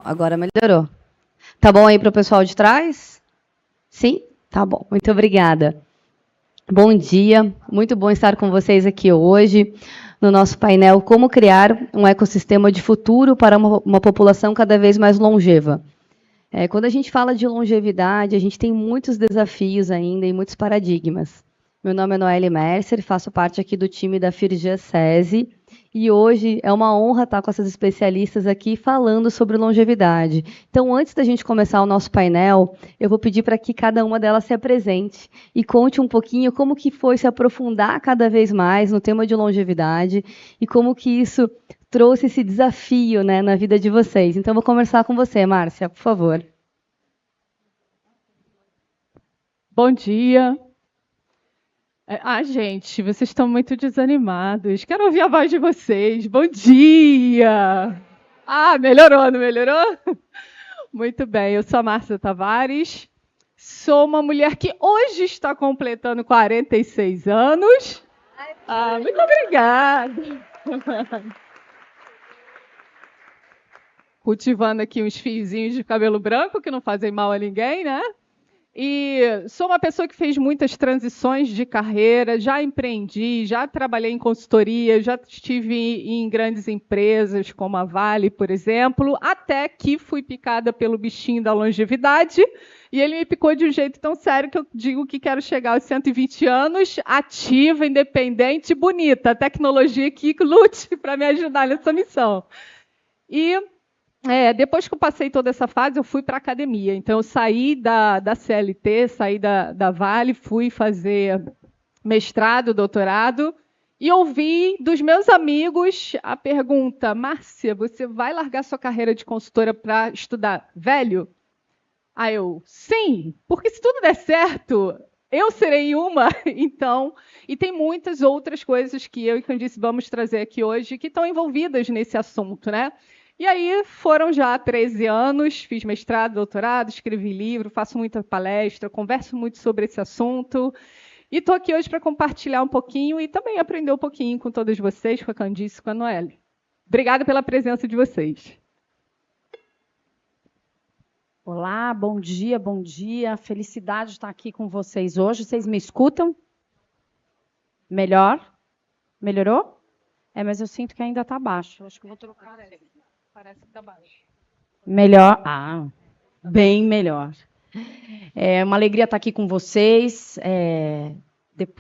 Agora melhorou. Tá bom aí para o pessoal de trás? Sim? Tá bom. Muito obrigada. Bom dia. Muito bom estar com vocês aqui hoje no nosso painel Como criar um ecossistema de futuro para uma população cada vez mais longeva. Quando a gente fala de longevidade, a gente tem muitos desafios ainda e muitos paradigmas. Meu nome é Noelle Mercer, faço parte aqui do time da Firjan SESI, e hoje é uma honra estar com essas especialistas aqui falando sobre longevidade. Então, antes da gente começar o nosso painel, eu vou pedir para que cada uma delas se apresente e conte um pouquinho como que foi se aprofundar cada vez mais no tema de longevidade e como que isso trouxe esse desafio, né, na vida de vocês. Então, vou começar com você, Márcia, por favor. Bom dia. Gente, vocês estão muito desanimados. Quero ouvir a voz de vocês. Bom dia! Melhorou, não melhorou? Muito bem, eu sou a Márcia Tavares. Sou uma mulher que hoje está completando 46 anos. Muito obrigada. Cultivando aqui uns fiozinhos de cabelo branco que não fazem mal a ninguém, né? E sou uma pessoa que fez muitas transições de carreira, já empreendi, já trabalhei em consultoria, já estive em grandes empresas, como a Vale, por exemplo, até que fui picada pelo bichinho da longevidade, e ele me picou de um jeito tão sério que eu digo que quero chegar aos 120 anos, ativa, independente e bonita. A tecnologia que lute para me ajudar nessa missão. E depois que eu passei toda essa fase, eu fui para a academia. Então, eu saí da CLT, saí da Vale, fui fazer mestrado, doutorado, e ouvi dos meus amigos a pergunta: Márcia, você vai largar sua carreira de consultora para estudar velho? Aí eu, sim, porque se tudo der certo, eu serei uma. Então, e tem muitas outras coisas que eu e Candice vamos trazer aqui hoje que estão envolvidas nesse assunto, né? E aí foram já 13 anos, fiz mestrado, doutorado, escrevi livro, faço muita palestra, converso muito sobre esse assunto. E estou aqui hoje para compartilhar um pouquinho e também aprender um pouquinho com todas vocês, com a Candice e com a Noelle. Obrigada pela presença de vocês. Olá, bom dia, bom dia. Felicidade de estar aqui com vocês hoje. Vocês me escutam? Melhor? Melhorou? Mas eu sinto que ainda está baixo. Acho que eu vou trocar. Parece que está baixo. Melhor? Bem melhor. É uma alegria estar aqui com vocês.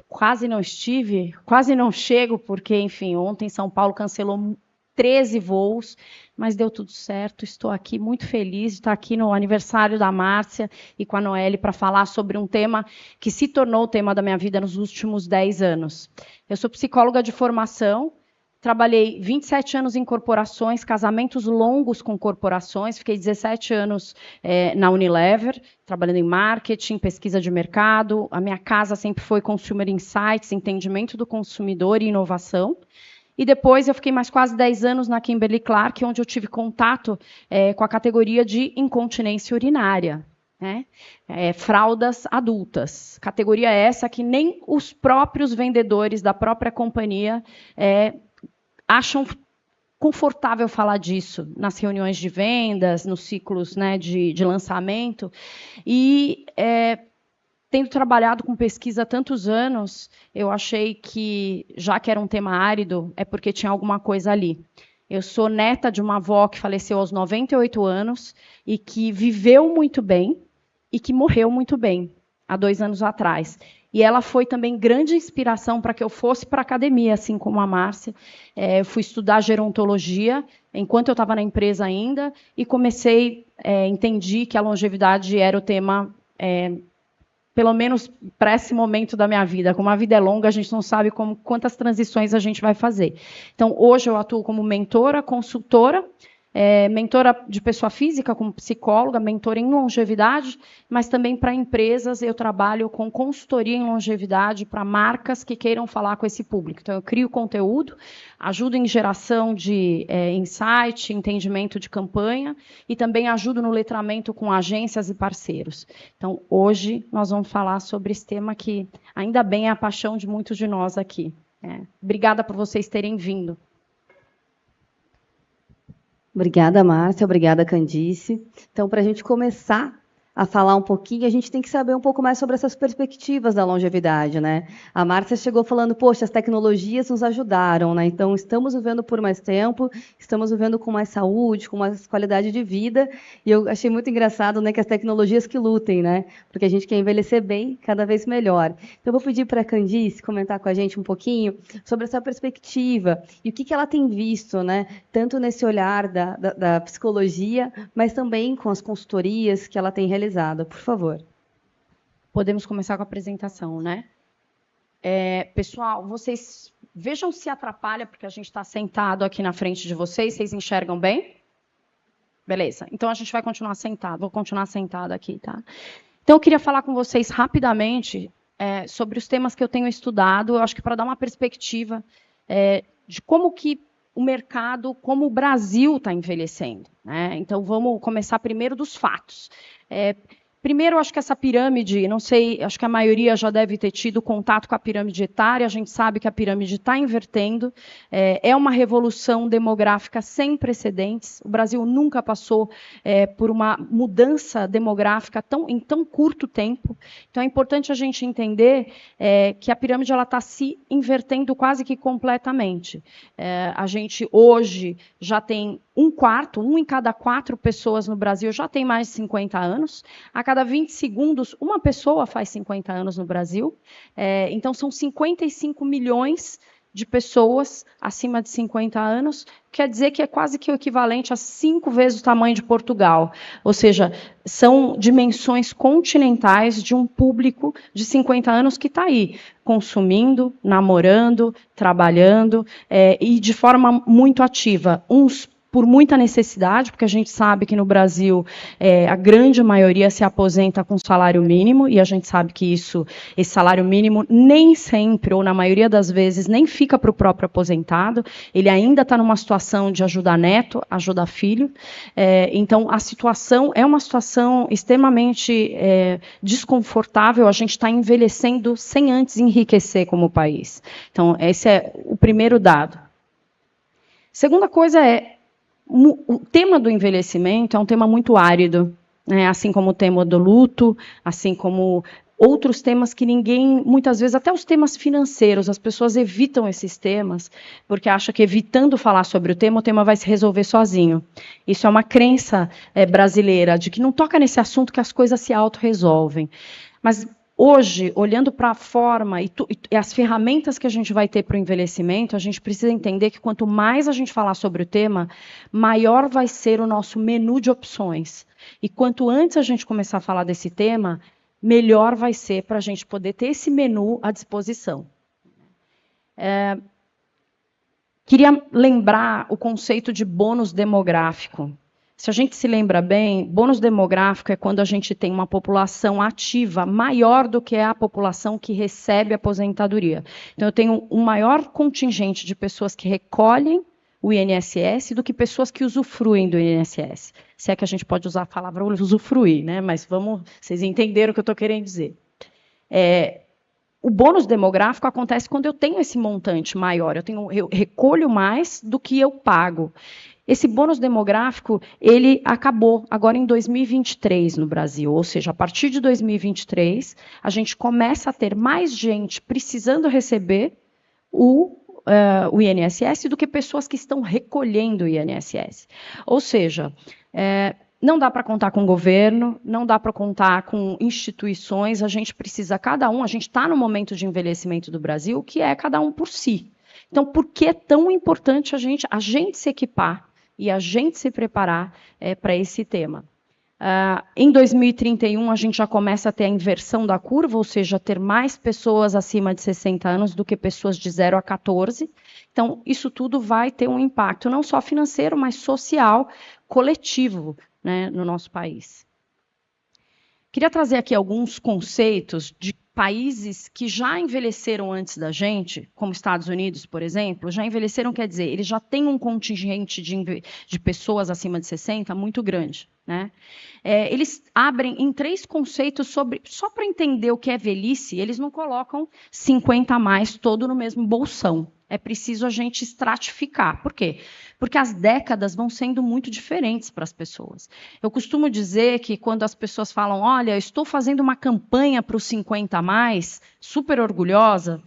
Quase não estive, quase não chego, porque, enfim, ontem São Paulo cancelou 13 voos, mas deu tudo certo. Estou aqui muito feliz de estar aqui no aniversário da Márcia e com a Noelle para falar sobre um tema que se tornou o tema da minha vida nos últimos 10 anos. Eu sou psicóloga de formação, trabalhei 27 anos em corporações, casamentos longos com corporações, fiquei 17 anos na Unilever, trabalhando em marketing, pesquisa de mercado. A minha casa sempre foi Consumer Insights, entendimento do consumidor e inovação. E depois eu fiquei mais quase 10 anos na Kimberly-Clark, onde eu tive contato com a categoria de incontinência urinária. Né? Fraldas adultas. Categoria essa que nem os próprios vendedores da própria companhia acham confortável falar disso nas reuniões de vendas, nos ciclos, né, de lançamento. E tendo trabalhado com pesquisa há tantos anos, eu achei que, já que era um tema árido, é porque tinha alguma coisa ali. Eu sou neta de uma avó que faleceu aos 98 anos e que viveu muito bem e que morreu muito bem, há 2 anos atrás. E ela foi também grande inspiração para que eu fosse para a academia, assim como a Márcia. Eu fui estudar gerontologia enquanto eu estava na empresa ainda e entendi que a longevidade era o tema pelo menos para esse momento da minha vida. Como a vida é longa, a gente não sabe quantas transições a gente vai fazer. Então, hoje eu atuo como mentora, consultora, mentora de pessoa física, como psicóloga, mentora em longevidade, mas também para empresas eu trabalho com consultoria em longevidade para marcas que queiram falar com esse público. Então, eu crio conteúdo, ajudo em geração de insight, entendimento de campanha e também ajudo no letramento com agências e parceiros. Então, hoje nós vamos falar sobre esse tema que, ainda bem, é a paixão de muitos de nós aqui. Obrigada por vocês terem vindo. Obrigada, Márcia. Obrigada, Candice. Então, para a gente começar a falar um pouquinho, a gente tem que saber um pouco mais sobre essas perspectivas da longevidade, né? A Márcia chegou falando, poxa, as tecnologias nos ajudaram, né? Então, estamos vivendo por mais tempo, estamos vivendo com mais saúde, com mais qualidade de vida, e eu achei muito engraçado, né, que as tecnologias que lutem, né? Porque a gente quer envelhecer bem, cada vez melhor. Então, eu vou pedir para a Candice comentar com a gente um pouquinho sobre essa perspectiva e o que ela tem visto, né? Tanto nesse olhar da psicologia, mas também com as consultorias que ela tem realizado. Por favor. Podemos começar com a apresentação, né? Pessoal, vocês vejam se atrapalha, porque a gente está sentado aqui na frente de vocês. Vocês enxergam bem? Beleza. Então, a gente vai continuar sentado. Vou continuar sentada aqui, tá? Então, eu queria falar com vocês rapidamente sobre os temas que eu tenho estudado. Eu acho que para dar uma perspectiva de como que o mercado, como o Brasil está envelhecendo, né? Então, vamos começar primeiro dos fatos. Primeiro, acho que essa pirâmide, não sei, acho que a maioria já deve ter tido contato com a pirâmide etária, a gente sabe que a pirâmide está invertendo, é uma revolução demográfica sem precedentes, o Brasil nunca passou por uma mudança demográfica em tão curto tempo, então é importante a gente entender que a pirâmide está se invertendo quase que completamente. A gente hoje já tem um em cada 4 pessoas no Brasil já tem mais de 50 anos. A cada 20 segundos, uma pessoa faz 50 anos no Brasil. Então, são 55 milhões de pessoas acima de 50 anos, quer dizer que é quase que o equivalente a 5 vezes o tamanho de Portugal. Ou seja, são dimensões continentais de um público de 50 anos que está aí, consumindo, namorando, trabalhando, e de forma muito ativa. Uns por muita necessidade, porque a gente sabe que no Brasil a grande maioria se aposenta com salário mínimo, e a gente sabe que esse salário mínimo nem sempre, ou na maioria das vezes, nem fica para o próprio aposentado, ele ainda está numa situação de ajudar neto, ajudar filho, então a situação é uma situação extremamente desconfortável, a gente está envelhecendo sem antes enriquecer como país. Então, esse é o primeiro dado. Segunda coisa o tema do envelhecimento é um tema muito árido, né? Assim como o tema do luto, assim como outros temas que ninguém, muitas vezes, até os temas financeiros, as pessoas evitam esses temas, porque acham que evitando falar sobre o tema vai se resolver sozinho. Isso é uma crença brasileira, de que não toca nesse assunto que as coisas se autorresolvem. Mas hoje, olhando para a forma e as ferramentas que a gente vai ter para o envelhecimento, a gente precisa entender que quanto mais a gente falar sobre o tema, maior vai ser o nosso menu de opções. E quanto antes a gente começar a falar desse tema, melhor vai ser para a gente poder ter esse menu à disposição. Queria lembrar o conceito de bônus demográfico. Se a gente se lembra bem, bônus demográfico é quando a gente tem uma população ativa maior do que a população que recebe aposentadoria. Então, eu tenho um maior contingente de pessoas que recolhem o INSS do que pessoas que usufruem do INSS. Se é que a gente pode usar a palavra usufruir, né? Mas vocês entenderam o que eu estou querendo dizer. O bônus demográfico acontece quando eu tenho esse montante maior, eu recolho mais do que eu pago. Esse bônus demográfico, ele acabou agora em 2023 no Brasil, ou seja, a partir de 2023, a gente começa a ter mais gente precisando receber o INSS do que pessoas que estão recolhendo o INSS. Ou seja, não dá para contar com o governo, não dá para contar com instituições, a gente precisa, a gente está no momento de envelhecimento do Brasil, que é cada um por si. Então, por que é tão importante a gente se equipar e a gente se preparar para esse tema? Em 2031, a gente já começa a ter a inversão da curva, ou seja, ter mais pessoas acima de 60 anos do que pessoas de 0 a 14. Então, isso tudo vai ter um impacto, não só financeiro, mas social, coletivo, né, no nosso país. Queria trazer aqui alguns conceitos de países que já envelheceram antes da gente, como Estados Unidos, por exemplo, já envelheceram, quer dizer, eles já têm um contingente de pessoas acima de 60 muito grande, né? Eles abrem em 3 conceitos só para entender o que é velhice, eles não colocam 50 a mais todo no mesmo bolsão, é preciso a gente estratificar. Por quê? Porque as décadas vão sendo muito diferentes para as pessoas. Eu costumo dizer que quando as pessoas falam, olha, estou fazendo uma campanha para os 50 a mais, super orgulhosa,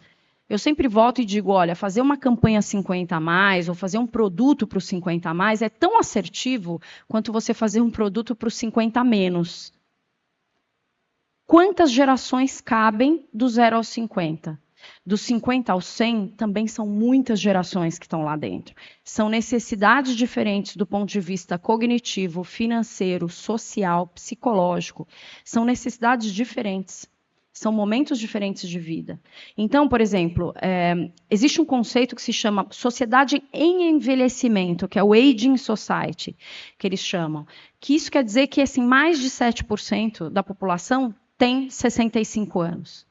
eu sempre volto e digo, olha, fazer uma campanha 50 a mais ou fazer um produto para os 50 a mais é tão assertivo quanto você fazer um produto para os 50 a menos. Quantas gerações cabem do 0 aos 50? Dos 50 aos 100, também são muitas gerações que estão lá dentro. São necessidades diferentes do ponto de vista cognitivo, financeiro, social, psicológico. São necessidades diferentes. São momentos diferentes de vida. Então, por exemplo, existe um conceito que se chama sociedade em envelhecimento, que é o Aging Society, que eles chamam. Que isso quer dizer que assim, mais de 7% da população tem 65 anos.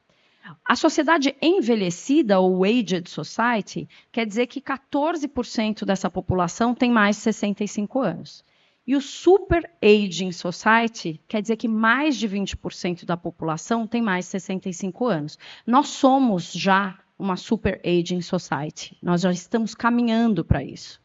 A sociedade envelhecida, ou Aged Society, quer dizer que 14% dessa população tem mais de 65 anos. E o Super Aging Society quer dizer que mais de 20% da população tem mais de 65 anos. Nós somos já uma Super Aging Society. Nós já estamos caminhando para isso.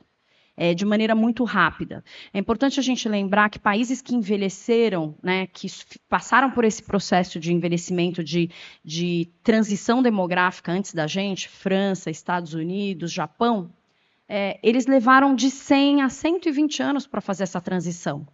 De maneira muito rápida. É importante a gente lembrar que países que envelheceram, né, que passaram por esse processo de envelhecimento, de transição demográfica antes da gente, França, Estados Unidos, Japão, eles levaram de 100 a 120 anos para fazer essa transição.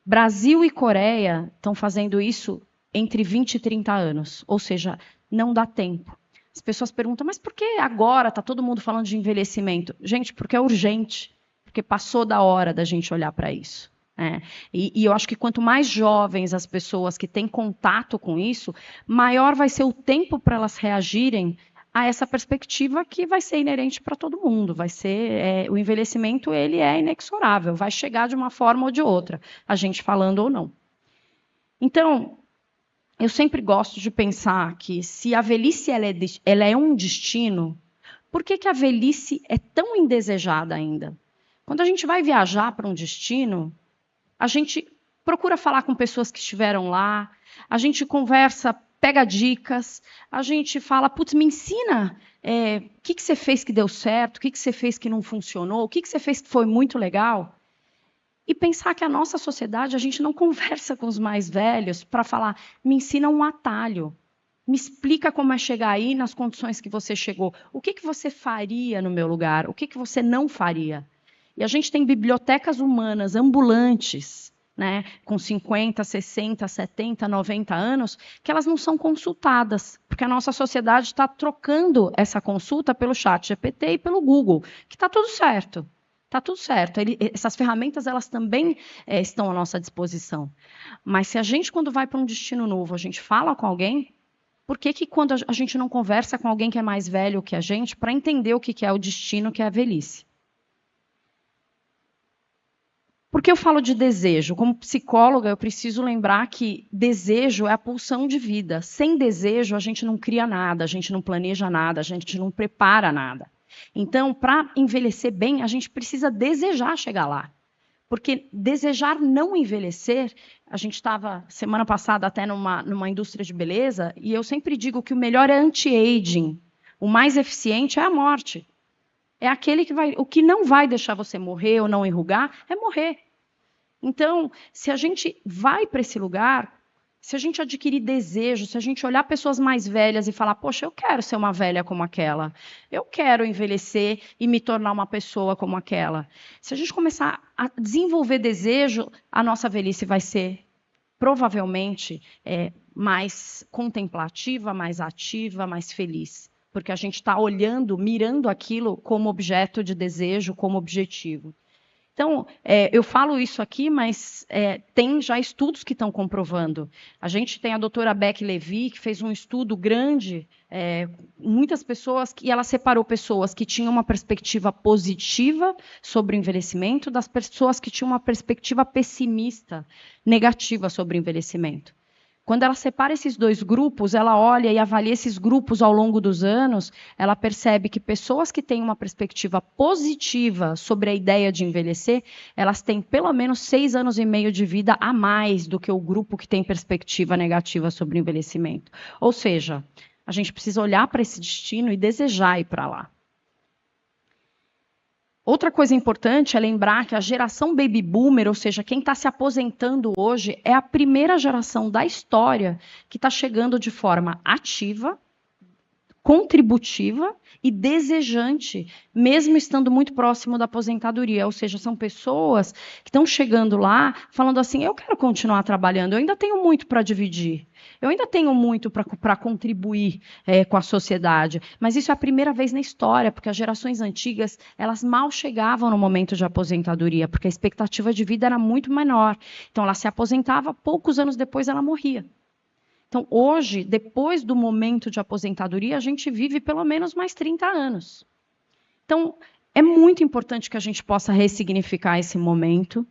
Brasil e Coreia estão fazendo isso entre 20 e 30 anos, ou seja, não dá tempo. As pessoas perguntam, mas por que agora está todo mundo falando de envelhecimento? Gente, porque é urgente. Porque passou da hora da gente olhar para isso. E eu acho que quanto mais jovens as pessoas que têm contato com isso, maior vai ser o tempo para elas reagirem a essa perspectiva que vai ser inerente para todo mundo. Vai ser o envelhecimento, ele é inexorável, vai chegar de uma forma ou de outra, a gente falando ou não. Então, eu sempre gosto de pensar que se a velhice ela é um destino, por que a velhice é tão indesejada ainda? Quando a gente vai viajar para um destino, a gente procura falar com pessoas que estiveram lá, a gente conversa, pega dicas, a gente fala, putz, me ensina o que você fez que deu certo, o que você fez que não funcionou, o que você fez que foi muito legal. E pensar que a nossa sociedade, a gente não conversa com os mais velhos para falar, me ensina um atalho, me explica como é chegar aí nas condições que você chegou, o que você faria no meu lugar, o que você não faria. E a gente tem bibliotecas humanas ambulantes, né, com 50, 60, 70, 90 anos, que elas não são consultadas, porque a nossa sociedade está trocando essa consulta pelo ChatGPT e pelo Google, que está tudo certo. Está tudo certo. Essas ferramentas elas também estão à nossa disposição. Mas se a gente, quando vai para um destino novo, a gente fala com alguém, por que quando a gente não conversa com alguém que é mais velho que a gente, para entender o que é o destino, que é a velhice? Por que eu falo de desejo? Como psicóloga, eu preciso lembrar que desejo é a pulsão de vida. Sem desejo, a gente não cria nada, a gente não planeja nada, a gente não prepara nada. Então, para envelhecer bem, a gente precisa desejar chegar lá. Porque desejar não envelhecer, a gente estava semana passada até numa indústria de beleza, e eu sempre digo que o melhor é anti-aging. O mais eficiente é a morte. É aquele que o que não vai deixar você morrer ou não enrugar, é morrer. Então, se a gente vai para esse lugar, se a gente adquirir desejo, se a gente olhar pessoas mais velhas e falar, poxa, eu quero ser uma velha como aquela, eu quero envelhecer e me tornar uma pessoa como aquela. Se a gente começar a desenvolver desejo, a nossa velhice vai ser provavelmente mais contemplativa, mais ativa, mais feliz. Porque a gente está olhando, mirando aquilo como objeto de desejo, como objetivo. Então, eu falo isso aqui, mas tem já estudos que estão comprovando. A gente tem a doutora Beck Levy, que fez um estudo grande, muitas pessoas, e ela separou pessoas que tinham uma perspectiva positiva sobre o envelhecimento das pessoas que tinham uma perspectiva pessimista, negativa sobre o envelhecimento. Quando ela separa esses dois grupos, ela olha e avalia esses grupos ao longo dos anos, ela percebe que pessoas que têm uma perspectiva positiva sobre a ideia de envelhecer, elas têm pelo menos 6 anos e meio de vida a mais do que o grupo que tem perspectiva negativa sobre o envelhecimento. Ou seja, a gente precisa olhar para esse destino e desejar ir para lá. Outra coisa importante é lembrar que a geração baby boomer, ou seja, quem está se aposentando hoje, é a primeira geração da história que está chegando de forma ativa, contributiva e desejante, mesmo estando muito próximo da aposentadoria. Ou seja, são pessoas que estão chegando lá falando assim, eu quero continuar trabalhando, eu ainda tenho muito para dividir, eu ainda tenho muito para contribuir com a sociedade. Mas isso é a primeira vez na história, porque as gerações antigas, elas mal chegavam no momento de aposentadoria, porque a expectativa de vida era muito menor. Então, ela se aposentava, poucos anos depois ela morria. Então, hoje, depois do momento de aposentadoria, a gente vive pelo menos mais 30 anos. Então, é muito importante que a gente possa ressignificar esse momento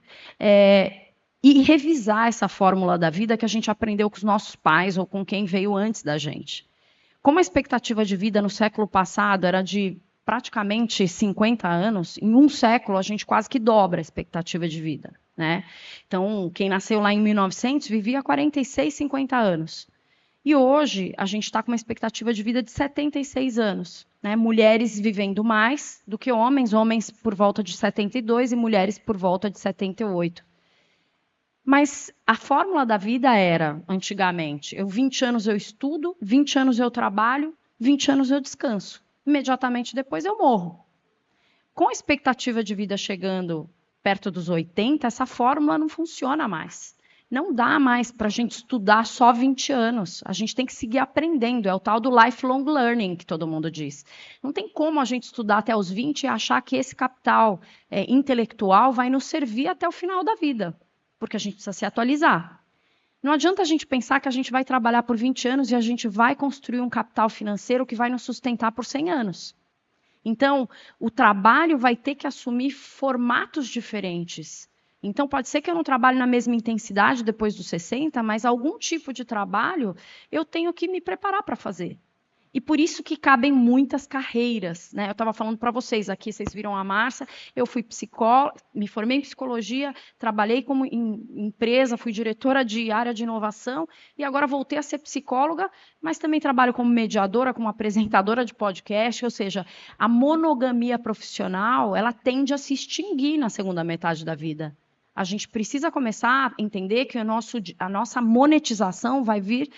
e revisar essa fórmula da vida que a gente aprendeu com os nossos pais ou com quem veio antes da gente. Como a expectativa de vida no século passado era de praticamente 50 anos, em um século a gente quase que dobra a expectativa de vida, né? Então, quem nasceu lá em 1900 vivia 46, 50 anos. E hoje a gente está com uma expectativa de vida de 76 anos. Né? Mulheres vivendo mais do que homens, homens por volta de 72 e mulheres por volta de 78. Mas a fórmula da vida era, antigamente, 20 anos eu estudo, 20 anos eu trabalho, 20 anos eu descanso. Imediatamente depois eu morro. Com a expectativa de vida chegando perto dos 80, essa fórmula não funciona mais. Não dá mais para a gente estudar só 20 anos. A gente tem que seguir aprendendo. É o tal do lifelong learning que todo mundo diz. Não tem como a gente estudar até os 20 e achar que esse capital intelectual vai nos servir até o final da vida. Porque a gente precisa se atualizar. Não adianta a gente pensar que a gente vai trabalhar por 20 anos e a gente vai construir um capital financeiro que vai nos sustentar por 100 anos. Então, o trabalho vai ter que assumir formatos diferentes. Então, pode ser que eu não trabalhe na mesma intensidade depois dos 60, mas algum tipo de trabalho eu tenho que me preparar para fazer. E por isso que cabem muitas carreiras. Né? Eu estava falando para vocês aqui, vocês viram a Márcia, eu fui psicóloga, me formei em psicologia, trabalhei como em empresa, fui diretora de área de inovação e agora voltei a ser psicóloga, mas também trabalho como mediadora, como apresentadora de podcast, ou seja, a monogamia profissional, ela tende a se extinguir na segunda metade da vida. A gente precisa começar a entender que a nossa monetização vai vir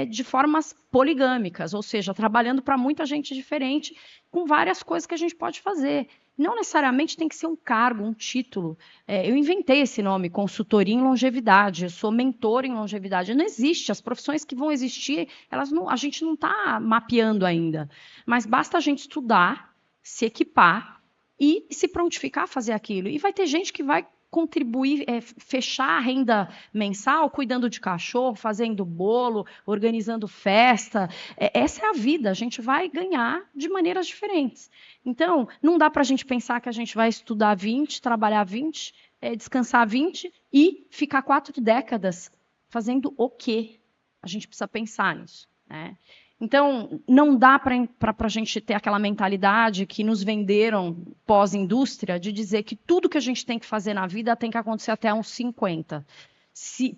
de formas poligâmicas, ou seja, trabalhando para muita gente diferente, com várias coisas que a gente pode fazer. Não necessariamente tem que ser um cargo, um título. Eu inventei esse nome, consultoria em longevidade, eu sou mentora em longevidade. Não existe, as profissões que vão existir, a gente não está mapeando ainda. Mas basta a gente estudar, se equipar e se prontificar a fazer aquilo. E vai ter gente que vai contribuir, fechar a renda mensal, cuidando de cachorro, fazendo bolo, organizando festa. Essa é a vida, a gente vai ganhar de maneiras diferentes. Então, não dá para a gente pensar que a gente vai estudar 20, trabalhar 20, descansar 20 e ficar 4 décadas fazendo o quê? A gente precisa pensar nisso, né? Então, não dá para a gente ter aquela mentalidade que nos venderam pós-indústria de dizer que tudo que a gente tem que fazer na vida tem que acontecer até uns 50.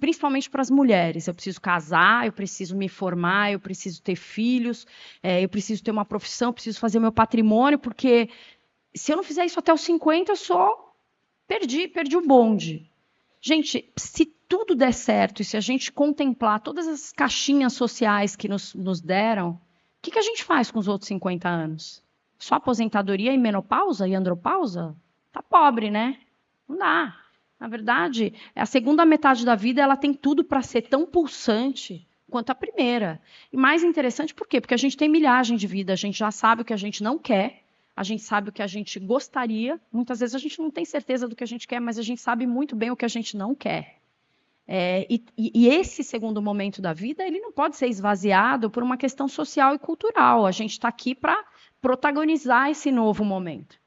Principalmente para as mulheres. Eu preciso casar, eu preciso me formar, eu preciso ter filhos, eu preciso ter uma profissão, eu preciso fazer meu patrimônio, porque se eu não fizer isso até os 50, eu só perdi o bonde. Gente, se tudo der certo e se a gente contemplar todas as caixinhas sociais que nos deram, o que a gente faz com os outros 50 anos? Só aposentadoria e menopausa e andropausa? Tá pobre, né? Não dá. Na verdade, a segunda metade da vida ela tem tudo para ser tão pulsante quanto a primeira. E mais interessante por quê? Porque a gente tem milhagem de vida, a gente já sabe o que a gente não quer, a gente sabe o que a gente gostaria, muitas vezes a gente não tem certeza do que a gente quer, mas a gente sabe muito bem o que a gente não quer. E esse segundo momento da vida, ele não pode ser esvaziado por uma questão social e cultural. A gente está aqui para protagonizar esse novo momento.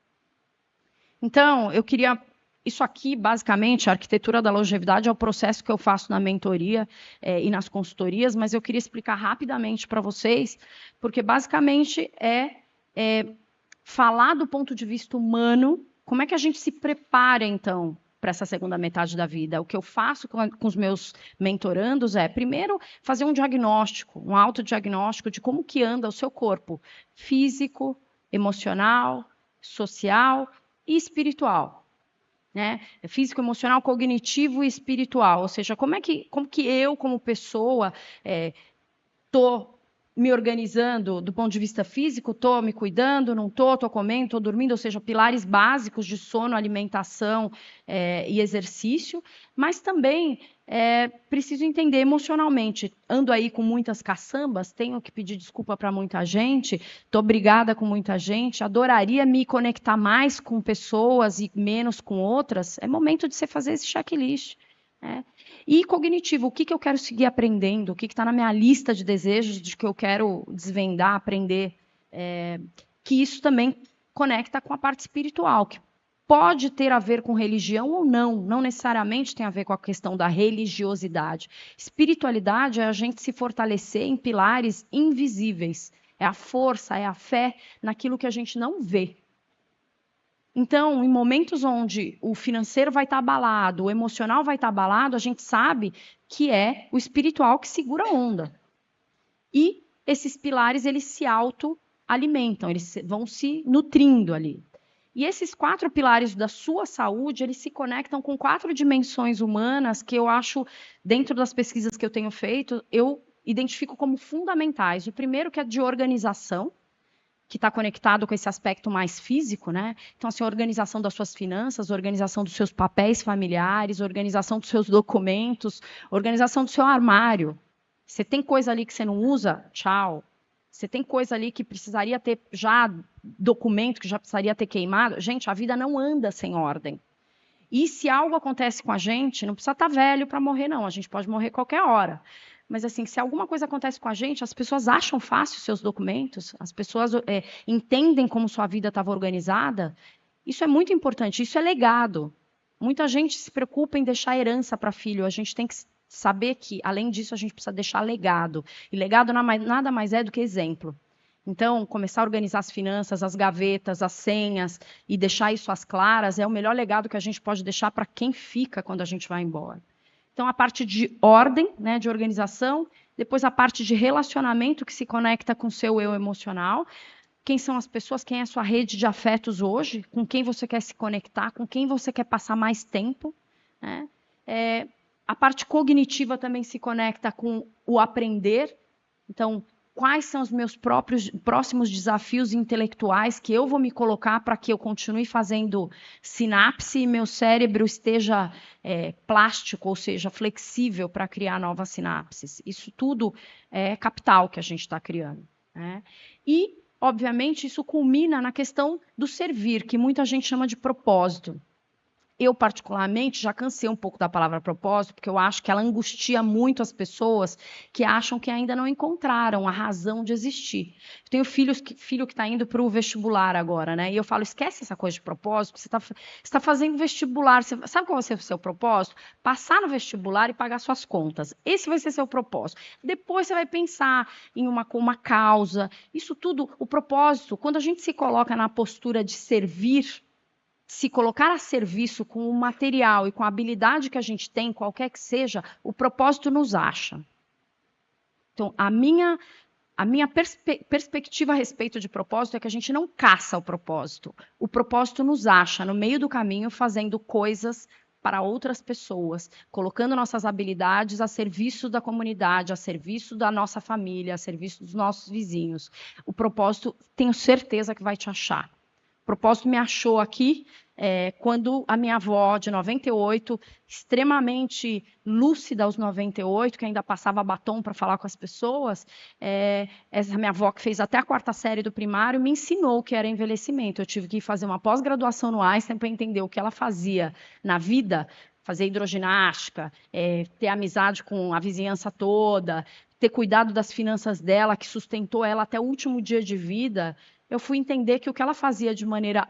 Então, eu queria... Isso aqui, basicamente, a arquitetura da longevidade é o processo que eu faço na mentoria e nas consultorias, mas eu queria explicar rapidamente para vocês, porque basicamente falar do ponto de vista humano, como é que a gente se prepara, então, para essa segunda metade da vida. O que eu faço com os meus mentorandos primeiro, fazer um diagnóstico, um autodiagnóstico de como que anda o seu corpo físico, emocional, social e espiritual, né? Físico, emocional, cognitivo e espiritual. Ou seja, como que eu, como pessoa, estou me organizando do ponto de vista físico, estou me cuidando, não estou comendo, estou dormindo, ou seja, pilares básicos de sono, alimentação e exercício, mas também preciso entender emocionalmente. Ando aí com muitas caçambas, tenho que pedir desculpa para muita gente, estou brigada com muita gente, adoraria me conectar mais com pessoas e menos com outras. É momento de você fazer esse checklist. E cognitivo, o que eu quero seguir aprendendo, o que está na minha lista de desejos, de que eu quero desvendar, aprender, que isso também conecta com a parte espiritual, que pode ter a ver com religião ou não necessariamente tem a ver com a questão da religiosidade. Espiritualidade é a gente se fortalecer em pilares invisíveis, é a força, é a fé naquilo que a gente não vê. Então, em momentos onde o financeiro vai estar abalado, o emocional vai estar abalado, a gente sabe que é o espiritual que segura a onda. E esses pilares, eles se autoalimentam, eles vão se nutrindo ali. E esses 4 pilares da sua saúde, eles se conectam com 4 dimensões humanas que eu acho, dentro das pesquisas que eu tenho feito, eu identifico como fundamentais. O primeiro que é de organização, que está conectado com esse aspecto mais físico, né? Então, assim, a organização das suas finanças, organização dos seus papéis familiares, organização dos seus documentos, organização do seu armário. Você tem coisa ali que você não usa? Tchau. Você tem coisa ali que precisaria ter já documento, que já precisaria ter queimado? Gente, a vida não anda sem ordem. E se algo acontece com a gente, não precisa estar velho para morrer, não. A gente pode morrer qualquer hora. Mas, assim, se alguma coisa acontece com a gente, as pessoas acham fácil os seus documentos, as pessoas entendem como sua vida estava organizada. Isso é muito importante, isso é legado. Muita gente se preocupa em deixar herança para filho. A gente tem que saber que, além disso, a gente precisa deixar legado. E legado nada mais é do que exemplo. Então, começar a organizar as finanças, as gavetas, as senhas e deixar isso às claras é o melhor legado que a gente pode deixar para quem fica quando a gente vai embora. Então, a parte de ordem, né, de organização, depois a parte de relacionamento que se conecta com o seu eu emocional. Quem são as pessoas, quem é a sua rede de afetos hoje, com quem você quer se conectar, com quem você quer passar mais tempo. Né? A parte cognitiva também se conecta com o aprender. Então, quais são os meus próximos desafios intelectuais que eu vou me colocar para que eu continue fazendo sinapse e meu cérebro esteja plástico, ou seja, flexível para criar novas sinapses. Isso tudo é capital que a gente está criando. Né? E, obviamente, isso culmina na questão do servir, que muita gente chama de propósito. Eu, particularmente, já cansei um pouco da palavra propósito, porque eu acho que ela angustia muito as pessoas que acham que ainda não encontraram a razão de existir. Eu tenho filho que está indo para o vestibular agora, né? E eu falo, esquece essa coisa de propósito, você está fazendo vestibular. Sabe qual vai ser o seu propósito? Passar no vestibular e pagar suas contas. Esse vai ser seu propósito. Depois você vai pensar em uma causa. Isso tudo, o propósito, quando a gente se coloca na postura de servir, se colocar a serviço com o material e com a habilidade que a gente tem, qualquer que seja, o propósito nos acha. Então, a minha perspectiva a respeito de propósito é que a gente não caça o propósito. O propósito nos acha no meio do caminho, fazendo coisas para outras pessoas, colocando nossas habilidades a serviço da comunidade, a serviço da nossa família, a serviço dos nossos vizinhos. O propósito, tenho certeza que vai te achar. O propósito me achou aqui quando a minha avó, de 98, extremamente lúcida aos 98, que ainda passava batom para falar com as pessoas, essa minha avó, que fez até a 4ª série do primário, me ensinou o que era envelhecimento. Eu tive que fazer uma pós-graduação no Einstein para entender o que ela fazia na vida, fazer hidroginástica, ter amizade com a vizinhança toda, ter cuidado das finanças dela, que sustentou ela até o último dia de vida. Eu fui entender que o que ela fazia de maneira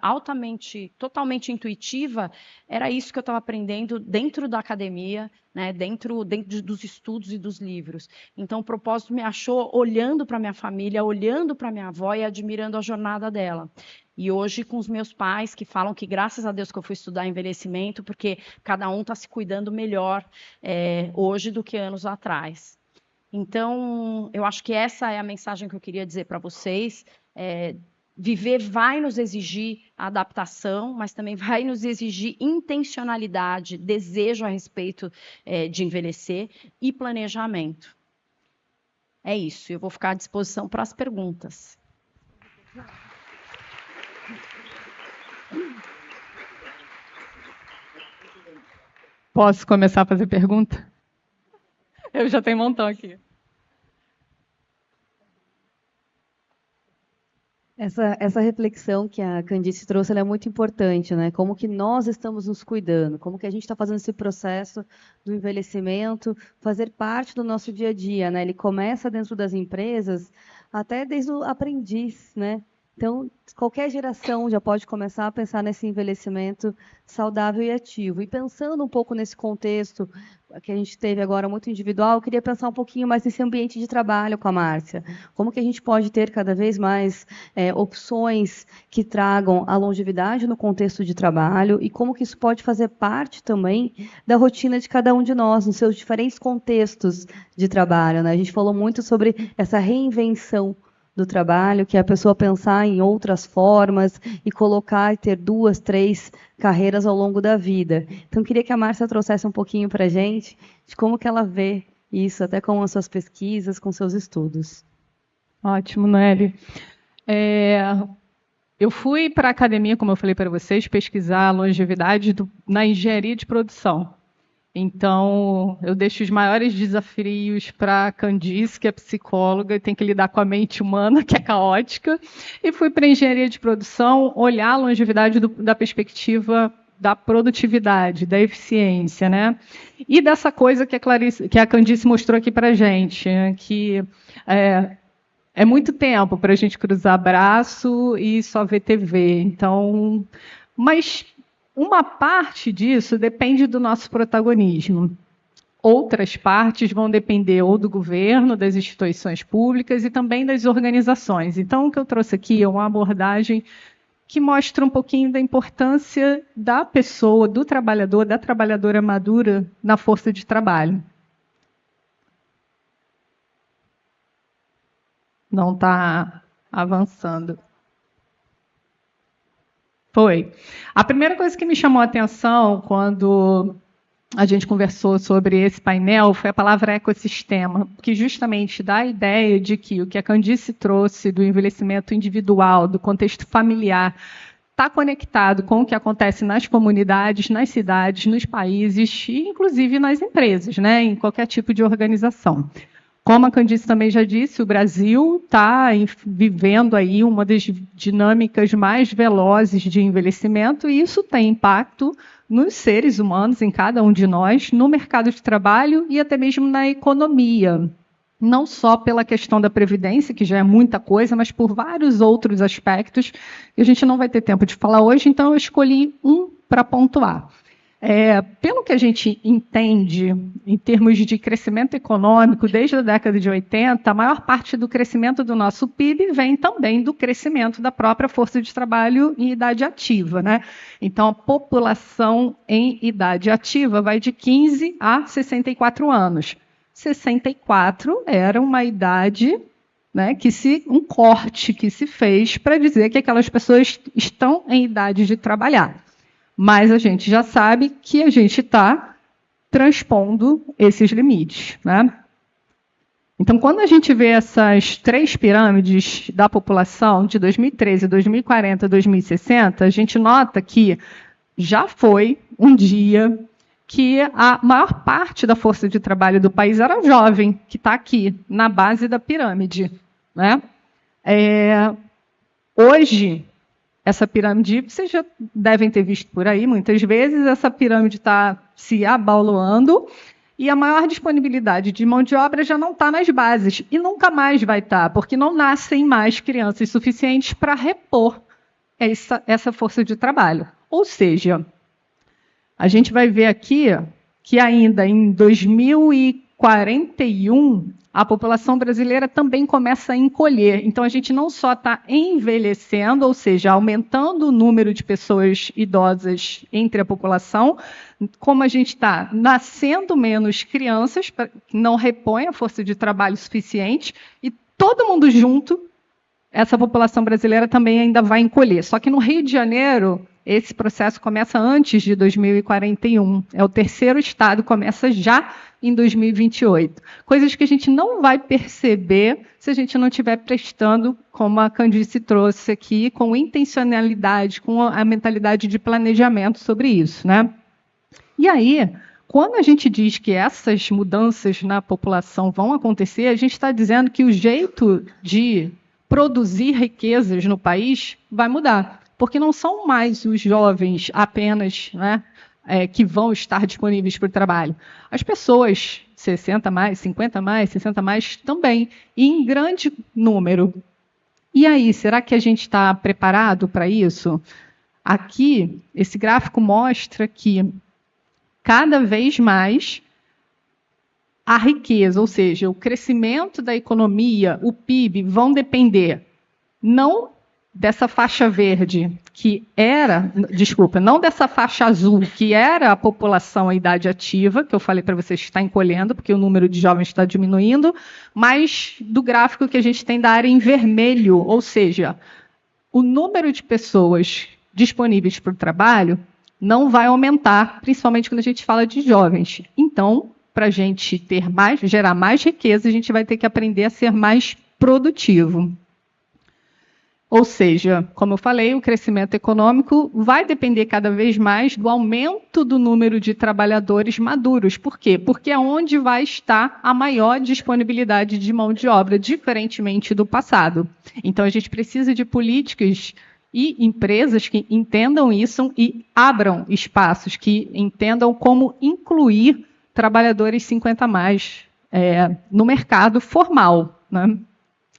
totalmente intuitiva, era isso que eu estava aprendendo dentro da academia, né, dentro dos estudos e dos livros. Então, o propósito me achou olhando para minha família, olhando para minha avó e admirando a jornada dela. E hoje, com os meus pais, que falam que graças a Deus que eu fui estudar envelhecimento, porque cada um está se cuidando melhor hoje do que anos atrás. Então, eu acho que essa é a mensagem que eu queria dizer para vocês. Viver vai nos exigir adaptação, mas também vai nos exigir intencionalidade, desejo a respeito de envelhecer e planejamento. É isso, eu vou ficar à disposição para as perguntas. Posso começar a fazer pergunta? Eu já tenho um montão aqui. Essa reflexão que a Candice trouxe, ela é muito importante, né? Como que nós estamos nos cuidando, como que a gente está fazendo esse processo do envelhecimento fazer parte do nosso dia a dia, né? Ele começa dentro das empresas, até desde o aprendiz, né? Então, qualquer geração já pode começar a pensar nesse envelhecimento saudável e ativo. E pensando um pouco nesse contexto que a gente teve agora muito individual, eu queria pensar um pouquinho mais nesse ambiente de trabalho com a Márcia. Como que a gente pode ter cada vez mais opções que tragam a longevidade no contexto de trabalho e como que isso pode fazer parte também da rotina de cada um de nós, nos seus diferentes contextos de trabalho, né? A gente falou muito sobre essa reinvenção do trabalho, que é a pessoa pensar em outras formas e colocar e ter 2, 3 carreiras ao longo da vida. Então, queria que a Márcia trouxesse um pouquinho para a gente de como que ela vê isso, até com as suas pesquisas, com seus estudos. Ótimo, Noeli. Eu fui para a academia, como eu falei para vocês, pesquisar a longevidade na engenharia de produção. Então, eu deixo os maiores desafios para a Candice, que é psicóloga e tem que lidar com a mente humana, que é caótica, e fui para a engenharia de produção olhar a longevidade da perspectiva da produtividade, da eficiência, né? E dessa coisa que a Candice mostrou aqui para a gente, que é muito tempo para a gente cruzar braço e só ver TV. Então, mas uma parte disso depende do nosso protagonismo. Outras partes vão depender ou do governo, das instituições públicas e também das organizações. Então, o que eu trouxe aqui é uma abordagem que mostra um pouquinho da importância da pessoa, do trabalhador, da trabalhadora madura na força de trabalho. Não está avançando. Foi. A primeira coisa que me chamou a atenção quando a gente conversou sobre esse painel foi a palavra ecossistema, que justamente dá a ideia de que o que a Candice trouxe do envelhecimento individual, do contexto familiar, está conectado com o que acontece nas comunidades, nas cidades, nos países e, inclusive, nas empresas, né, em qualquer tipo de organização. Como a Candice também já disse, o Brasil está vivendo aí uma das dinâmicas mais velozes de envelhecimento e isso tem impacto nos seres humanos, em cada um de nós, no mercado de trabalho e até mesmo na economia. Não só pela questão da previdência, que já é muita coisa, mas por vários outros aspectos que a gente não vai ter tempo de falar hoje, então eu escolhi um para pontuar. Pelo que a gente entende em termos de crescimento econômico, desde a década de 80, a maior parte do crescimento do nosso PIB vem também do crescimento da própria força de trabalho em idade ativa, né? Então, a população em idade ativa vai de 15 a 64 anos. 64 era uma idade, né, um corte que se fez para dizer que aquelas pessoas estão em idade de trabalhar. Mas a gente já sabe que a gente está transpondo esses limites, né? Então, quando a gente vê essas 3 pirâmides da população de 2013, 2040, 2060, a gente nota que já foi um dia que a maior parte da força de trabalho do país era jovem, que está aqui, na base da pirâmide, né? Hoje, essa pirâmide, vocês já devem ter visto por aí, muitas vezes, essa pirâmide está se abaloando e a maior disponibilidade de mão de obra já não está nas bases. E nunca mais vai estar, porque não nascem mais crianças suficientes para repor essa força de trabalho. Ou seja, a gente vai ver aqui que ainda em 2041, a população brasileira também começa a encolher. Então, a gente não só está envelhecendo, ou seja, aumentando o número de pessoas idosas entre a população, como a gente está nascendo menos crianças, que não repõem a força de trabalho suficiente, e todo mundo junto essa população brasileira também ainda vai encolher. Só que no Rio de Janeiro, esse processo começa antes de 2041. É o terceiro estado, começa já em 2028. Coisas que a gente não vai perceber se a gente não estiver prestando, como a Candice trouxe aqui, com intencionalidade, com a mentalidade de planejamento sobre isso, né? E aí, quando a gente diz que essas mudanças na população vão acontecer, a gente está dizendo que o jeito de produzir riquezas no país vai mudar, porque não são mais os jovens apenas, né, que vão estar disponíveis para o trabalho. As pessoas, 60 mais, 50 mais, 60 mais, também, e em grande número. E aí, será que a gente está preparado para isso? Aqui, esse gráfico mostra que cada vez mais a riqueza, ou seja, o crescimento da economia, o PIB, vão depender não dessa faixa verde, que era, desculpa, não dessa faixa azul, que era a população, a idade ativa, que eu falei para vocês que está encolhendo, porque o número de jovens está diminuindo, mas do gráfico que a gente tem da área em vermelho, ou seja, o número de pessoas disponíveis para o trabalho não vai aumentar, principalmente quando a gente fala de jovens. Então, para a gente ter mais, gerar mais riqueza, a gente vai ter que aprender a ser mais produtivo. Ou seja, como eu falei, o crescimento econômico vai depender cada vez mais do aumento do número de trabalhadores maduros. Por quê? Porque é onde vai estar a maior disponibilidade de mão de obra, diferentemente do passado. Então, a gente precisa de políticas e empresas que entendam isso e abram espaços, que entendam como incluir trabalhadores 50 a mais no mercado formal, né?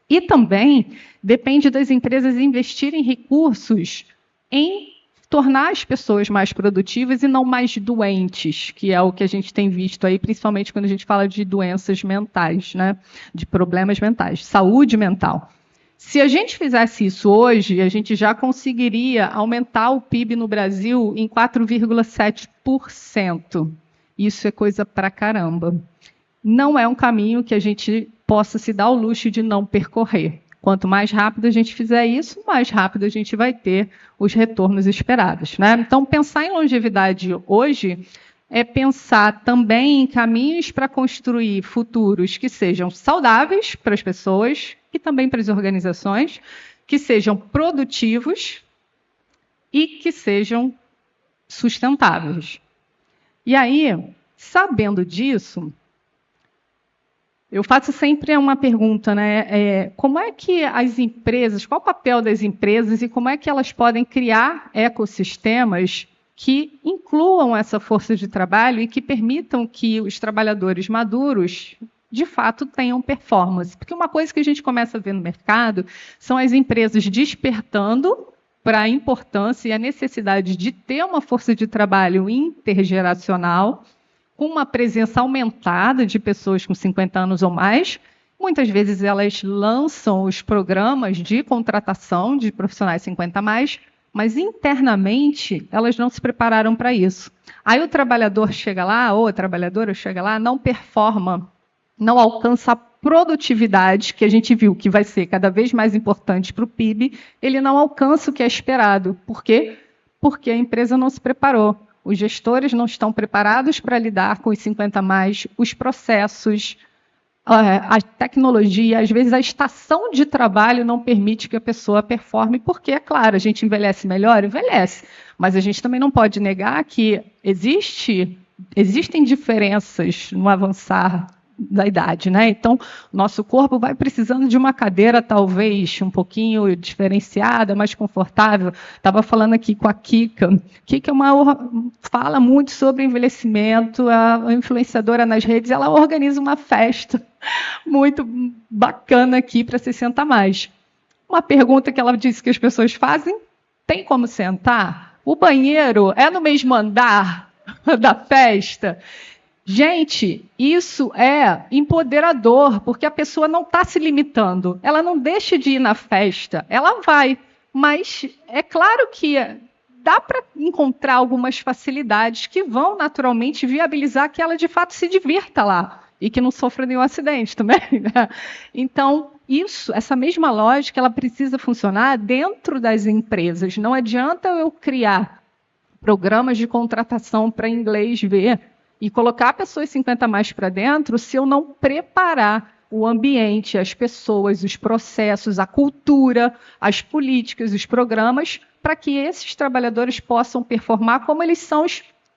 E também depende das empresas investirem recursos em tornar as pessoas mais produtivas e não mais doentes, que é o que a gente tem visto aí, principalmente quando a gente fala de doenças mentais, né? De problemas mentais, saúde mental. Se a gente fizesse isso hoje, a gente já conseguiria aumentar o PIB no Brasil em 4,7%. Isso é coisa pra caramba. Não é um caminho que a gente possa se dar o luxo de não percorrer. Quanto mais rápido a gente fizer isso, mais rápido a gente vai ter os retornos esperados, né? Então, pensar em longevidade hoje é pensar também em caminhos para construir futuros que sejam saudáveis para as pessoas e também para as organizações, que sejam produtivos e que sejam sustentáveis. E aí, sabendo disso, eu faço sempre uma pergunta, né? Como é que as empresas, qual o papel das empresas e como é que elas podem criar ecossistemas que incluam essa força de trabalho e que permitam que os trabalhadores maduros, de fato, tenham performance? Porque uma coisa que a gente começa a ver no mercado são as empresas despertando para a importância e a necessidade de ter uma força de trabalho intergeracional, com uma presença aumentada de pessoas com 50 anos ou mais. Muitas vezes elas lançam os programas de contratação de profissionais 50 a mais, mas internamente elas não se prepararam para isso. Aí o trabalhador chega lá, ou a trabalhadora chega lá, não performa, não alcança a produtividade, que a gente viu que vai ser cada vez mais importante para o PIB, ele não alcança o que é esperado. Por quê? Porque a empresa não se preparou. Os gestores não estão preparados para lidar com os 50 a mais, os processos, a tecnologia, às vezes a estação de trabalho não permite que a pessoa performe, porque, é claro, a gente envelhece melhor, envelhece, mas a gente também não pode negar que existem diferenças no avançar da idade, né? Então, nosso corpo vai precisando de uma cadeira talvez um pouquinho diferenciada, mais confortável. Estava falando aqui com a Kika. Kika fala muito sobre envelhecimento, a influenciadora nas redes, ela organiza uma festa muito bacana aqui para 60 a mais. Uma pergunta que ela disse que as pessoas fazem: tem como sentar? O banheiro é no mesmo andar da festa? Gente, isso é empoderador, porque a pessoa não está se limitando. Ela não deixa de ir na festa, ela vai. Mas é claro que dá para encontrar algumas facilidades que vão naturalmente viabilizar que ela de fato se divirta lá e que não sofra nenhum acidente também, né? Então, essa mesma lógica, ela precisa funcionar dentro das empresas. Não adianta eu criar programas de contratação para inglês ver e colocar pessoas 50 mais para dentro se eu não preparar o ambiente, as pessoas, os processos, a cultura, as políticas, os programas, para que esses trabalhadores possam performar como eles são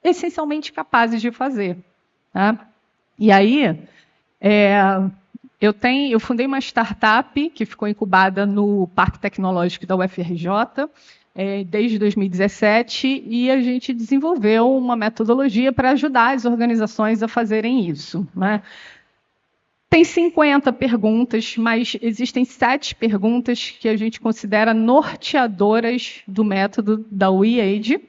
essencialmente capazes de fazer. Tá? E aí, eu fundei uma startup que ficou incubada no Parque Tecnológico da UFRJ desde 2017, e a gente desenvolveu uma metodologia para ajudar as organizações a fazerem isso. Né? Tem 50 perguntas, mas existem 7 perguntas que a gente considera norteadoras do método da WeAge,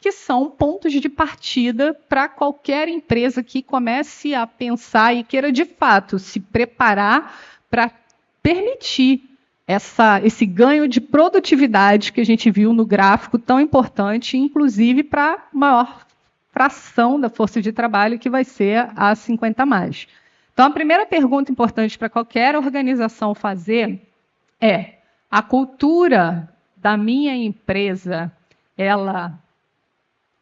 que são pontos de partida para qualquer empresa que comece a pensar e queira, de fato, se preparar para permitir esse ganho de produtividade que a gente viu no gráfico tão importante, inclusive para a maior fração da força de trabalho, que vai ser a 50 mais. Então, a primeira pergunta importante para qualquer organização fazer é: a cultura da minha empresa, ela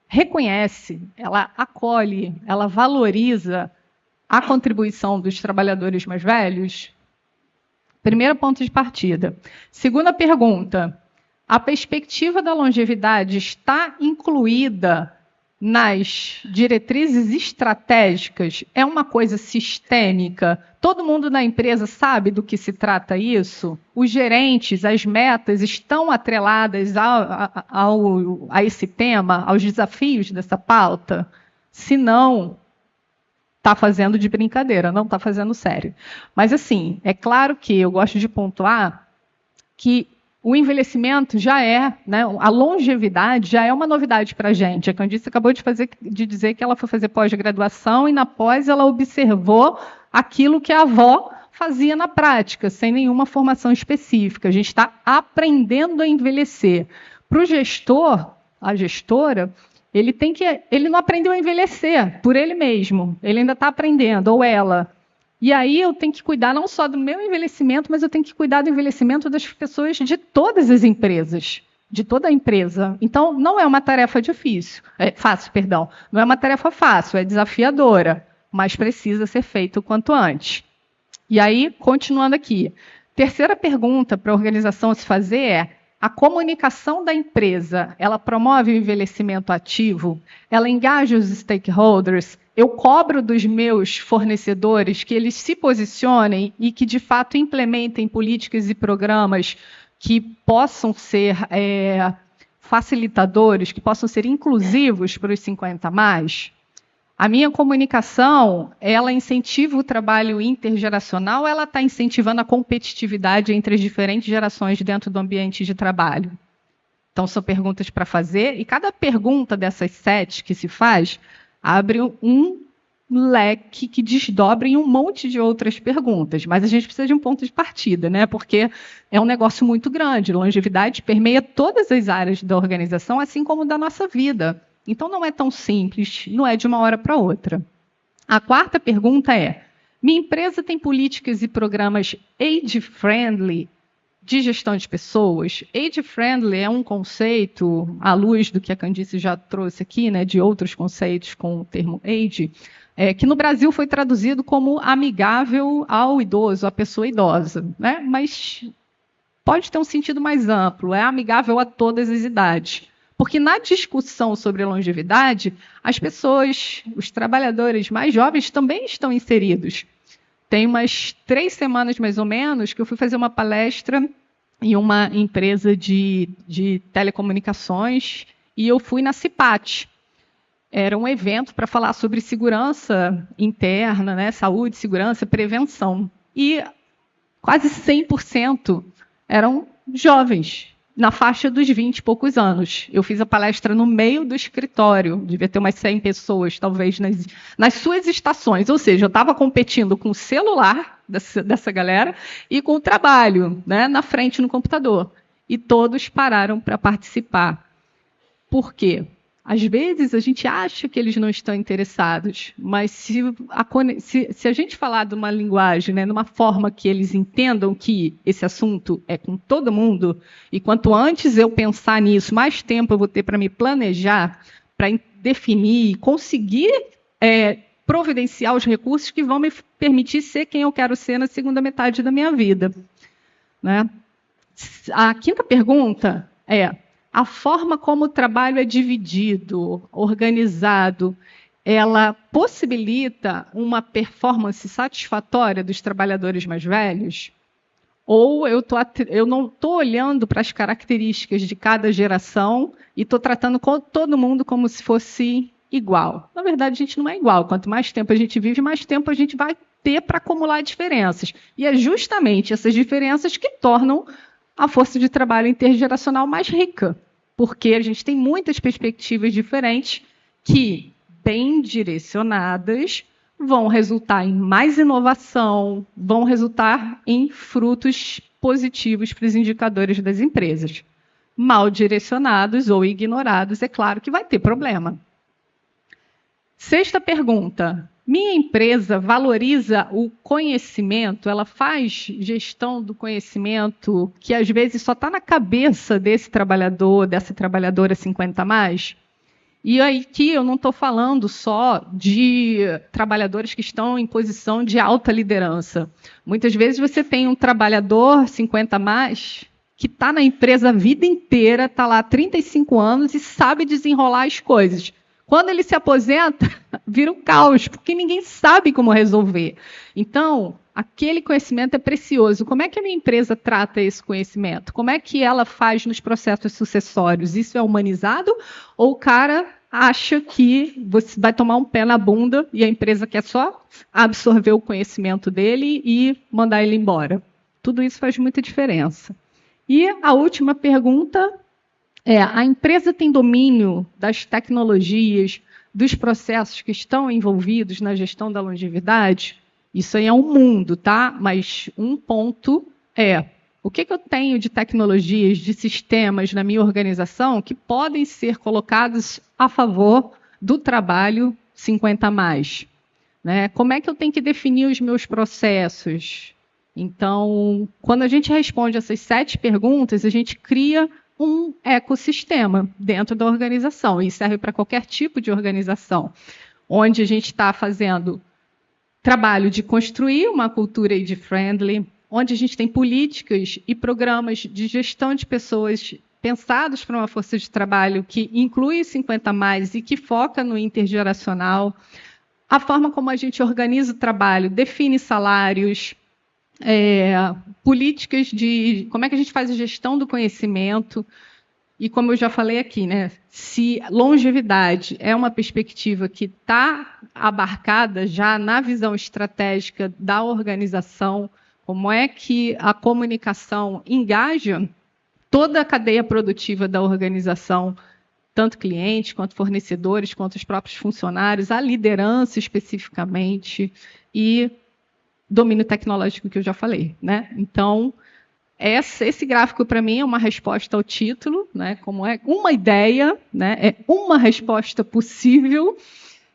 reconhece, ela acolhe, ela valoriza a contribuição dos trabalhadores mais velhos? Primeiro ponto de partida. Segunda pergunta: a perspectiva da longevidade está incluída nas diretrizes estratégicas? É uma coisa sistêmica? Todo mundo na empresa sabe do que se trata isso? Os gerentes, as metas estão atreladas a esse tema, aos desafios dessa pauta? Se não, está fazendo de brincadeira, não está fazendo sério. Mas, assim, é claro que eu gosto de pontuar que o envelhecimento já né, a longevidade já é uma novidade para a gente. A Candice acabou de dizer que ela foi fazer pós-graduação e na pós ela observou aquilo que a avó fazia na prática, sem nenhuma formação específica. A gente está aprendendo a envelhecer. Para o gestor, a gestora, ele não aprendeu a envelhecer por ele mesmo. Ele ainda está aprendendo, ou ela. E aí eu tenho que cuidar não só do meu envelhecimento, mas eu tenho que cuidar do envelhecimento das pessoas de todas as empresas, de toda a empresa. Então, não é uma tarefa fácil, perdão. Não é uma tarefa fácil, é desafiadora, mas precisa ser feito o quanto antes. E aí, continuando aqui, terceira pergunta para a organização se fazer é: a comunicação da empresa, ela promove o envelhecimento ativo? Ela engaja os stakeholders? Eu cobro dos meus fornecedores que eles se posicionem e que, de fato, implementem políticas e programas que possam ser facilitadores, que possam ser inclusivos para os 50 mais? A minha comunicação, ela incentiva o trabalho intergeracional, ela está incentivando a competitividade entre as diferentes gerações dentro do ambiente de trabalho? Então, são perguntas para fazer, e cada pergunta dessas 7 que se faz abre um leque que desdobra em um monte de outras perguntas. Mas a gente precisa de um ponto de partida, né? Porque é um negócio muito grande. Longevidade permeia todas as áreas da organização, assim como da nossa vida. Então, não é tão simples, não é de uma hora para outra. A quarta pergunta é: minha empresa tem políticas e programas age-friendly de gestão de pessoas? Age-friendly é um conceito, à luz do que a Candice já trouxe aqui, né, de outros conceitos com o termo age, que no Brasil foi traduzido como amigável ao idoso, à pessoa idosa, né? Mas pode ter um sentido mais amplo, é amigável a todas as idades. Porque na discussão sobre a longevidade, as pessoas, os trabalhadores mais jovens também estão inseridos. Tem umas 3 semanas, mais ou menos, que eu fui fazer uma palestra em uma empresa de telecomunicações e eu fui na CIPAT. Era um evento para falar sobre segurança interna, né, saúde, segurança, prevenção. E quase 100% eram jovens, na faixa dos 20 e poucos anos. Eu fiz a palestra no meio do escritório, devia ter umas 100 pessoas, talvez, nas suas estações. Ou seja, eu estava competindo com o celular dessa galera e com o trabalho, né, na frente no computador. E todos pararam para participar. Por quê? Às vezes a gente acha que eles não estão interessados, mas se a gente falar de uma linguagem, né, numa forma que eles entendam que esse assunto é com todo mundo, e quanto antes eu pensar nisso, mais tempo eu vou ter para me planejar, para definir, conseguir providenciar os recursos que vão me permitir ser quem eu quero ser na segunda metade da minha vida. Né? A quinta pergunta é: a forma como o trabalho é dividido, organizado, ela possibilita uma performance satisfatória dos trabalhadores mais velhos? Ou eu não estou olhando para as características de cada geração e estou tratando todo mundo como se fosse igual? Na verdade, a gente não é igual. Quanto mais tempo a gente vive, mais tempo a gente vai ter para acumular diferenças. E é justamente essas diferenças que tornam a força de trabalho intergeracional mais rica, porque a gente tem muitas perspectivas diferentes que, bem direcionadas, vão resultar em mais inovação, vão resultar em frutos positivos para os indicadores das empresas. Mal direcionados ou ignorados, é claro que vai ter problema. Sexta pergunta: minha empresa valoriza o conhecimento? Ela faz gestão do conhecimento que às vezes só está na cabeça desse trabalhador, dessa trabalhadora 50+? E aí que eu não estou falando só de trabalhadores que estão em posição de alta liderança. Muitas vezes você tem um trabalhador 50+, que está na empresa a vida inteira, está lá há 35 anos e sabe desenrolar as coisas. Quando ele se aposenta, vira um caos, porque ninguém sabe como resolver. Então, aquele conhecimento é precioso. Como é que a minha empresa trata esse conhecimento? Como é que ela faz nos processos sucessórios? Isso é humanizado? Ou o cara acha que você vai tomar um pé na bunda e a empresa quer só absorver o conhecimento dele e mandar ele embora? Tudo isso faz muita diferença. E a última pergunta é: a empresa tem domínio das tecnologias, dos processos que estão envolvidos na gestão da longevidade? Isso aí é um mundo, tá? Mas um ponto é: o que eu tenho de tecnologias, de sistemas na minha organização que podem ser colocados a favor do trabalho 50+? Né? Como é que eu tenho que definir os meus processos? Então, quando a gente responde essas 7 perguntas, a gente cria um ecossistema dentro da organização, e serve para qualquer tipo de organização, onde a gente está fazendo trabalho de construir uma cultura age-friendly, onde a gente tem políticas e programas de gestão de pessoas pensados para uma força de trabalho que inclui 50+ e que foca no intergeracional, a forma como a gente organiza o trabalho, define salários, políticas de como é que a gente faz a gestão do conhecimento. E como eu já falei aqui, né, se longevidade é uma perspectiva que está abarcada já na visão estratégica da organização, como é que a comunicação engaja toda a cadeia produtiva da organização, tanto clientes, quanto fornecedores, quanto os próprios funcionários, a liderança especificamente, e domínio tecnológico que eu já falei. Né? Então, esse gráfico, para mim, é uma resposta ao título, né? Como é uma ideia, né? É uma resposta possível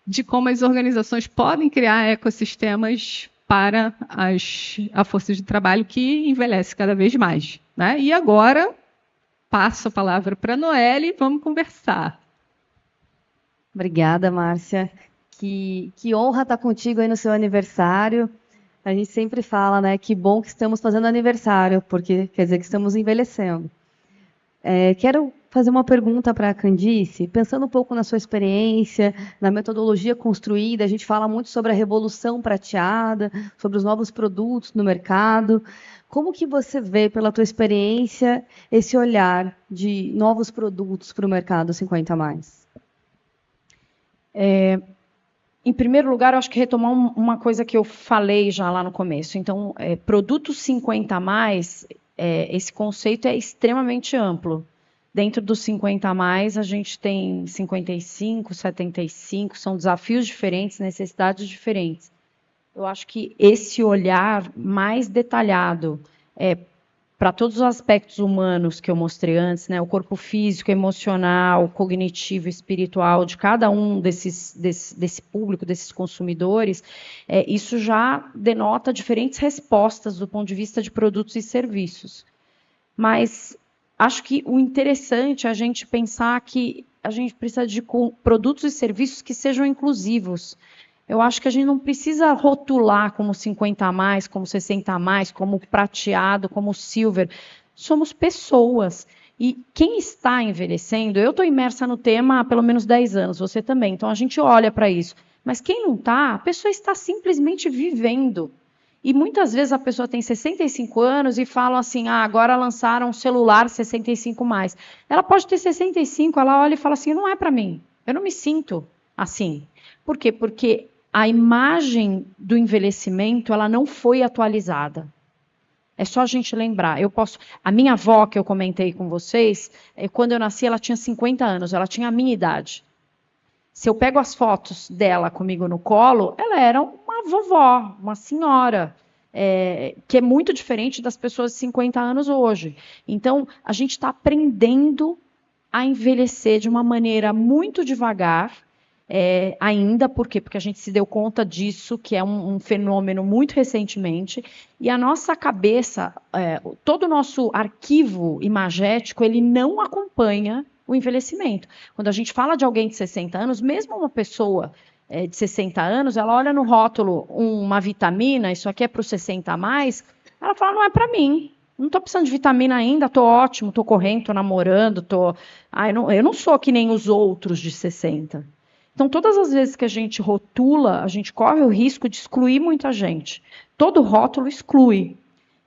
de como as organizações podem criar ecossistemas para a força de trabalho que envelhece cada vez mais. Né? E agora, passo a palavra para a Noelle e vamos conversar. Obrigada, Márcia. Que honra estar contigo aí no seu aniversário. A gente sempre fala, né, que bom que estamos fazendo aniversário, porque quer dizer que estamos envelhecendo. Quero fazer uma pergunta para a Candice, pensando um pouco na sua experiência, na metodologia construída. A gente fala muito sobre a revolução prateada, sobre os novos produtos no mercado. Como que você vê, pela tua experiência, esse olhar de novos produtos para o mercado 50+? Em primeiro lugar, eu acho que retomar uma coisa que eu falei já lá no começo. Então, produtos 50+, esse conceito é extremamente amplo. Dentro dos 50+, a gente tem 55, 75, são desafios diferentes, necessidades diferentes. Eu acho que esse olhar mais detalhado, para todos os aspectos humanos que eu mostrei antes, né, o corpo físico, emocional, cognitivo, espiritual de cada um desse público, desses consumidores, isso já denota diferentes respostas do ponto de vista de produtos e serviços. Mas acho que o interessante é a gente pensar que a gente precisa de produtos e serviços que sejam inclusivos. Eu acho que a gente não precisa rotular como 50 a mais, como 60 a mais, como prateado, como silver. Somos pessoas. E quem está envelhecendo, eu estou imersa no tema há pelo menos 10 anos, você também, então a gente olha para isso. Mas quem não está, a pessoa está simplesmente vivendo. E muitas vezes a pessoa tem 65 anos e fala assim, agora lançaram um celular 65 mais. Ela pode ter 65, ela olha e fala assim, não é para mim, eu não me sinto assim. Por quê? Porque a imagem do envelhecimento, ela não foi atualizada. É só a gente lembrar. A minha avó, que eu comentei com vocês, quando eu nasci, ela tinha 50 anos, ela tinha a minha idade. Se eu pego as fotos dela comigo no colo, ela era uma vovó, uma senhora, que é muito diferente das pessoas de 50 anos hoje. Então, a gente está aprendendo a envelhecer de uma maneira muito devagar, ainda, por quê? Porque a gente se deu conta disso, que é um fenômeno muito recentemente, e a nossa cabeça, todo o nosso arquivo imagético, ele não acompanha o envelhecimento. Quando a gente fala de alguém de 60 anos, mesmo uma pessoa de 60 anos, ela olha no rótulo uma vitamina, isso aqui é para os 60 a mais, ela fala, não é para mim. Não estou precisando de vitamina ainda, estou ótimo, estou correndo, estou namorando, eu não sou que nem os outros de 60. Então, todas as vezes que a gente rotula, a gente corre o risco de excluir muita gente. Todo rótulo exclui.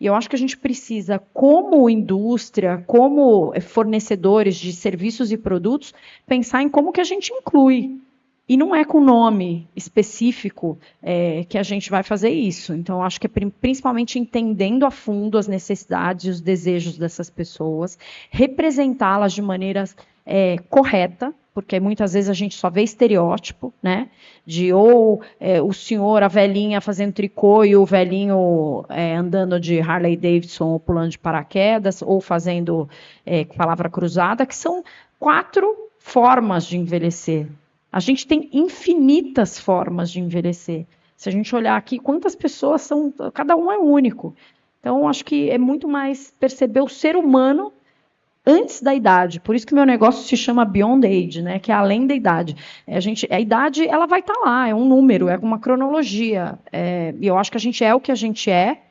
E eu acho que a gente precisa, como indústria, como fornecedores de serviços e produtos, pensar em como que a gente inclui. E não é com nome específico que a gente vai fazer isso. Então, eu acho que é principalmente entendendo a fundo as necessidades e os desejos dessas pessoas, representá-las de maneira correta, porque muitas vezes a gente só vê estereótipo, né? De o senhor, a velhinha fazendo tricô e o velhinho andando de Harley Davidson ou pulando de paraquedas, ou fazendo palavra cruzada, que são 4 formas de envelhecer. A gente tem infinitas formas de envelhecer. Se a gente olhar aqui, quantas pessoas são, cada um é único. Então, acho que é muito mais perceber o ser humano antes da idade. Por isso que meu negócio se chama Beyond Age, né? Que é além da idade. A idade, ela vai estar lá, é um número, é uma cronologia. E eu acho que a gente é o que a gente é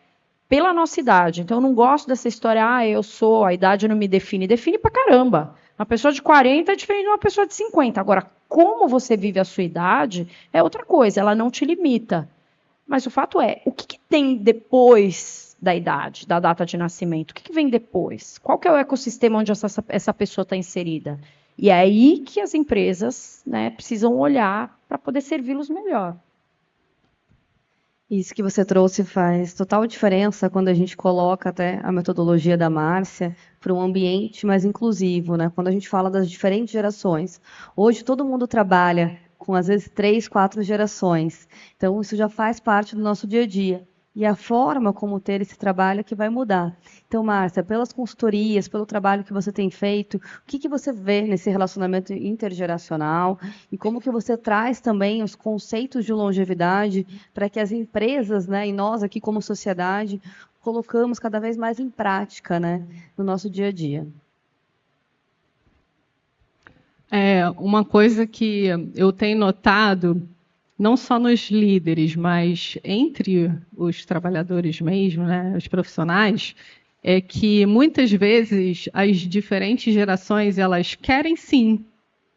pela nossa idade. Então, eu não gosto dessa história, a idade não me define. Define pra caramba. Uma pessoa de 40 é diferente de uma pessoa de 50. Agora, como você vive a sua idade é outra coisa, ela não te limita. Mas o fato é, o que tem depois da idade, da data de nascimento? O que vem depois? Qual que é o ecossistema onde essa pessoa está inserida? E é aí que as empresas, né, precisam olhar para poder servi-los melhor. Isso que você trouxe faz total diferença quando a gente coloca até a metodologia da Márcia para um ambiente mais inclusivo, né? Quando a gente fala das diferentes gerações. Hoje todo mundo trabalha com, às vezes, 3, 4 gerações. Então, isso já faz parte do nosso dia a dia. E a forma como ter esse trabalho é que vai mudar. Então, Márcia, pelas consultorias, pelo trabalho que você tem feito, o que você vê nesse relacionamento intergeracional e como que você traz também os conceitos de longevidade para que as empresas, né, e nós aqui como sociedade, colocamos cada vez mais em prática, né, no nosso dia a dia? Uma coisa que eu tenho notado, não só nos líderes, mas entre os trabalhadores mesmo, né, os profissionais, é que muitas vezes as diferentes gerações elas querem sim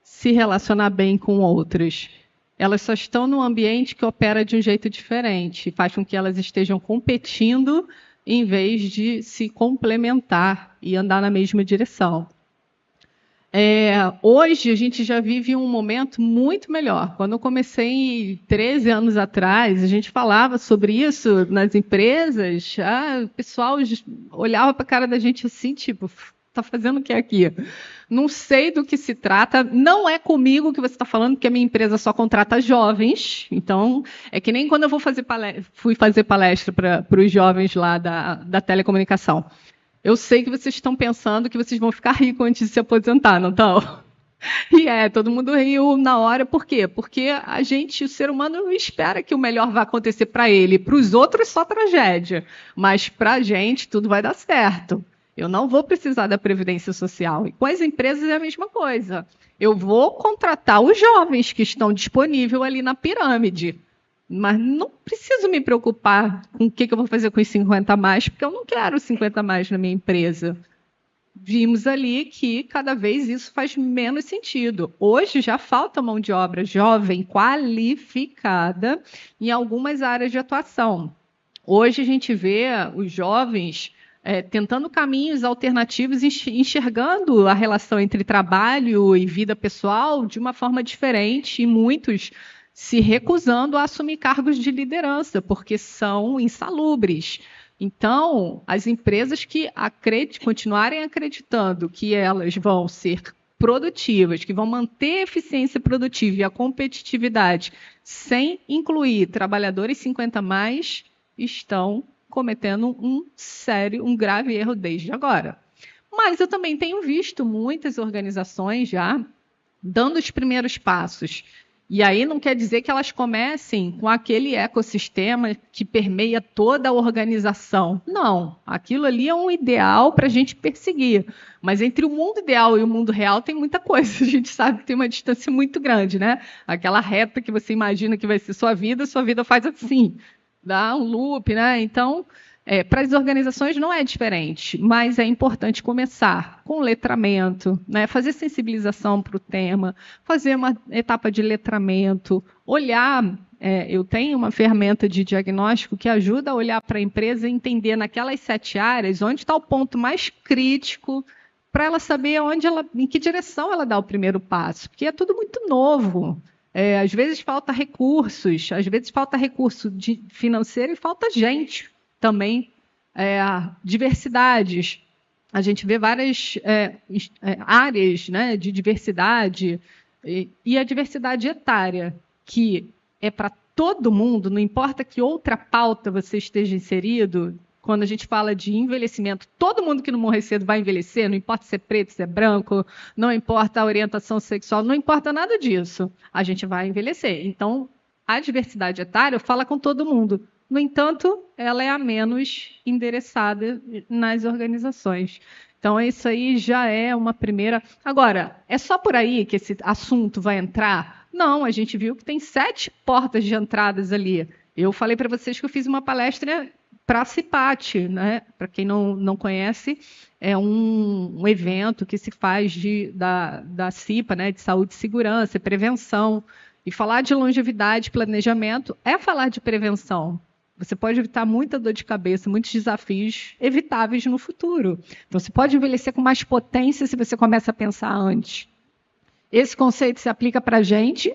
se relacionar bem com outras. Elas só estão num ambiente que opera de um jeito diferente, faz com que elas estejam competindo em vez de se complementar e andar na mesma direção. Hoje a gente já vive um momento muito melhor. Quando eu comecei 13 anos atrás, a gente falava sobre isso nas empresas, o pessoal olhava para a cara da gente assim, tipo, está fazendo o que aqui? Não sei do que se trata, não é comigo que você está falando, porque a minha empresa só contrata jovens, então é que nem quando eu fui fazer palestra para os jovens lá da telecomunicação. Eu sei que vocês estão pensando que vocês vão ficar ricos antes de se aposentar, não estão? E todo mundo riu na hora. Por quê? Porque a gente, o ser humano, espera que o melhor vá acontecer para ele. Para os outros, só tragédia. Mas para a gente, tudo vai dar certo. Eu não vou precisar da Previdência Social. E com as empresas é a mesma coisa. Eu vou contratar os jovens que estão disponíveis ali na pirâmide. Mas não preciso me preocupar com o que eu vou fazer com os 50 a mais, porque eu não quero 50 a mais na minha empresa. Vimos ali que cada vez isso faz menos sentido. Hoje já falta mão de obra jovem, qualificada, em algumas áreas de atuação. Hoje a gente vê os jovens tentando caminhos alternativos, enxergando a relação entre trabalho e vida pessoal de uma forma diferente, e muitos se recusando a assumir cargos de liderança, porque são insalubres. Então, as empresas que continuarem acreditando que elas vão ser produtivas, que vão manter a eficiência produtiva e a competitividade sem incluir trabalhadores 50 a mais, estão cometendo um grave erro desde agora. Mas eu também tenho visto muitas organizações já dando os primeiros passos. E aí não quer dizer que elas comecem com aquele ecossistema que permeia toda a organização. Não, aquilo ali é um ideal para a gente perseguir. Mas entre o mundo ideal e o mundo real tem muita coisa. A gente sabe que tem uma distância muito grande, né? Aquela reta que você imagina que vai ser sua vida faz assim, dá um loop, né? Então, para as organizações não é diferente, mas é importante começar com letramento, né? Fazer sensibilização para o tema, fazer uma etapa de letramento, olhar. Eu tenho uma ferramenta de diagnóstico que ajuda a olhar para a empresa e entender naquelas 7 áreas onde está o ponto mais crítico para ela saber em que direção ela dá o primeiro passo, porque é tudo muito novo. Às vezes falta recursos, às vezes falta recurso financeiro e falta gente. Também diversidades. A gente vê várias áreas, né, de diversidade e a diversidade etária, que é para todo mundo, não importa que outra pauta você esteja inserido. Quando a gente fala de envelhecimento, todo mundo que não morrer cedo vai envelhecer, não importa se é preto, se é branco, não importa a orientação sexual, não importa nada disso. A gente vai envelhecer. Então, a diversidade etária fala com todo mundo. No entanto, ela é a menos endereçada nas organizações. Então, isso aí já é uma primeira... Agora, é só por aí que esse assunto vai entrar? Não, a gente viu que tem 7 portas de entradas ali. Eu falei para vocês que eu fiz uma palestra para a CIPAT, né? Para quem não conhece, é um evento que se faz da CIPA, né? De saúde e segurança, prevenção. E falar de longevidade e planejamento é falar de prevenção. Você pode evitar muita dor de cabeça, muitos desafios evitáveis no futuro. Então, você pode envelhecer com mais potência se você começa a pensar antes. Esse conceito se aplica para a gente,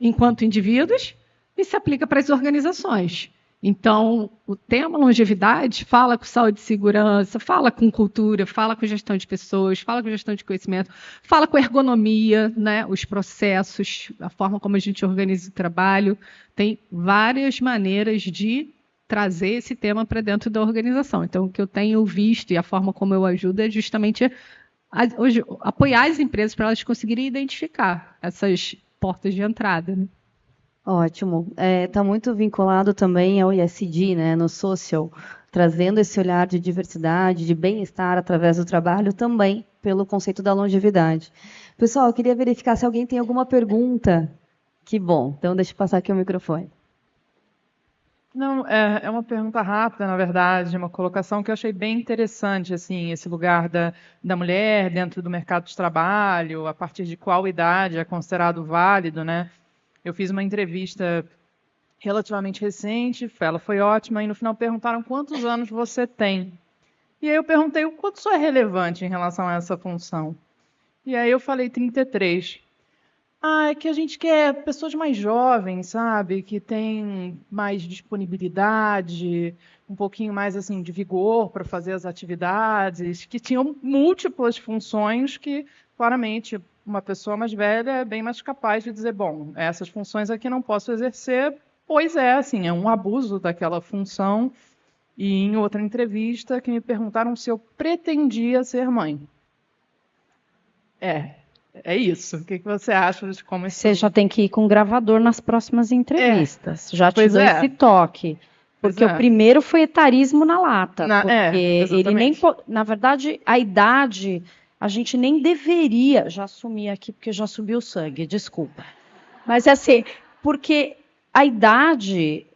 enquanto indivíduos, e se aplica para as organizações. Então, o tema longevidade fala com saúde e segurança, fala com cultura, fala com gestão de pessoas, fala com gestão de conhecimento, fala com ergonomia, né, os processos, a forma como a gente organiza o trabalho. Tem várias maneiras de trazer esse tema para dentro da organização. Então, o que eu tenho visto e a forma como eu ajudo é justamente hoje, apoiar as empresas para elas conseguirem identificar essas portas de entrada, né? Ótimo. Está muito vinculado também ao ESG, né, no social, trazendo esse olhar de diversidade, de bem-estar através do trabalho, também pelo conceito da longevidade. Pessoal, eu queria verificar se alguém tem alguma pergunta. Que bom. Então, deixa eu passar aqui o microfone. Não, é uma pergunta rápida, na verdade, uma colocação que eu achei bem interessante, assim, esse lugar da mulher dentro do mercado de trabalho, a partir de qual idade é considerado válido, né? Eu fiz uma entrevista relativamente recente, ela foi ótima, e no final perguntaram quantos anos você tem. E aí eu perguntei o quanto isso é relevante em relação a essa função. E aí eu falei 33. É que a gente quer pessoas mais jovens, sabe? Que têm mais disponibilidade, um pouquinho mais assim de vigor para fazer as atividades, que tinham múltiplas funções que, claramente, uma pessoa mais velha é bem mais capaz de dizer, bom, essas funções aqui não posso exercer, pois assim, é um abuso daquela função E em outra entrevista que me perguntaram se eu pretendia ser mãe. É isso. O que você acha de como isso... Você já tem que ir com um gravador nas próximas entrevistas. Já te Pois dou é. esse toque. Porque Pois é. o primeiro foi etarismo na lata. Porque ele nem... exatamente. Na verdade, a idade, a gente nem deveria... Já assumi aqui, porque já subiu o sangue, desculpa. Mas assim, porque a idade...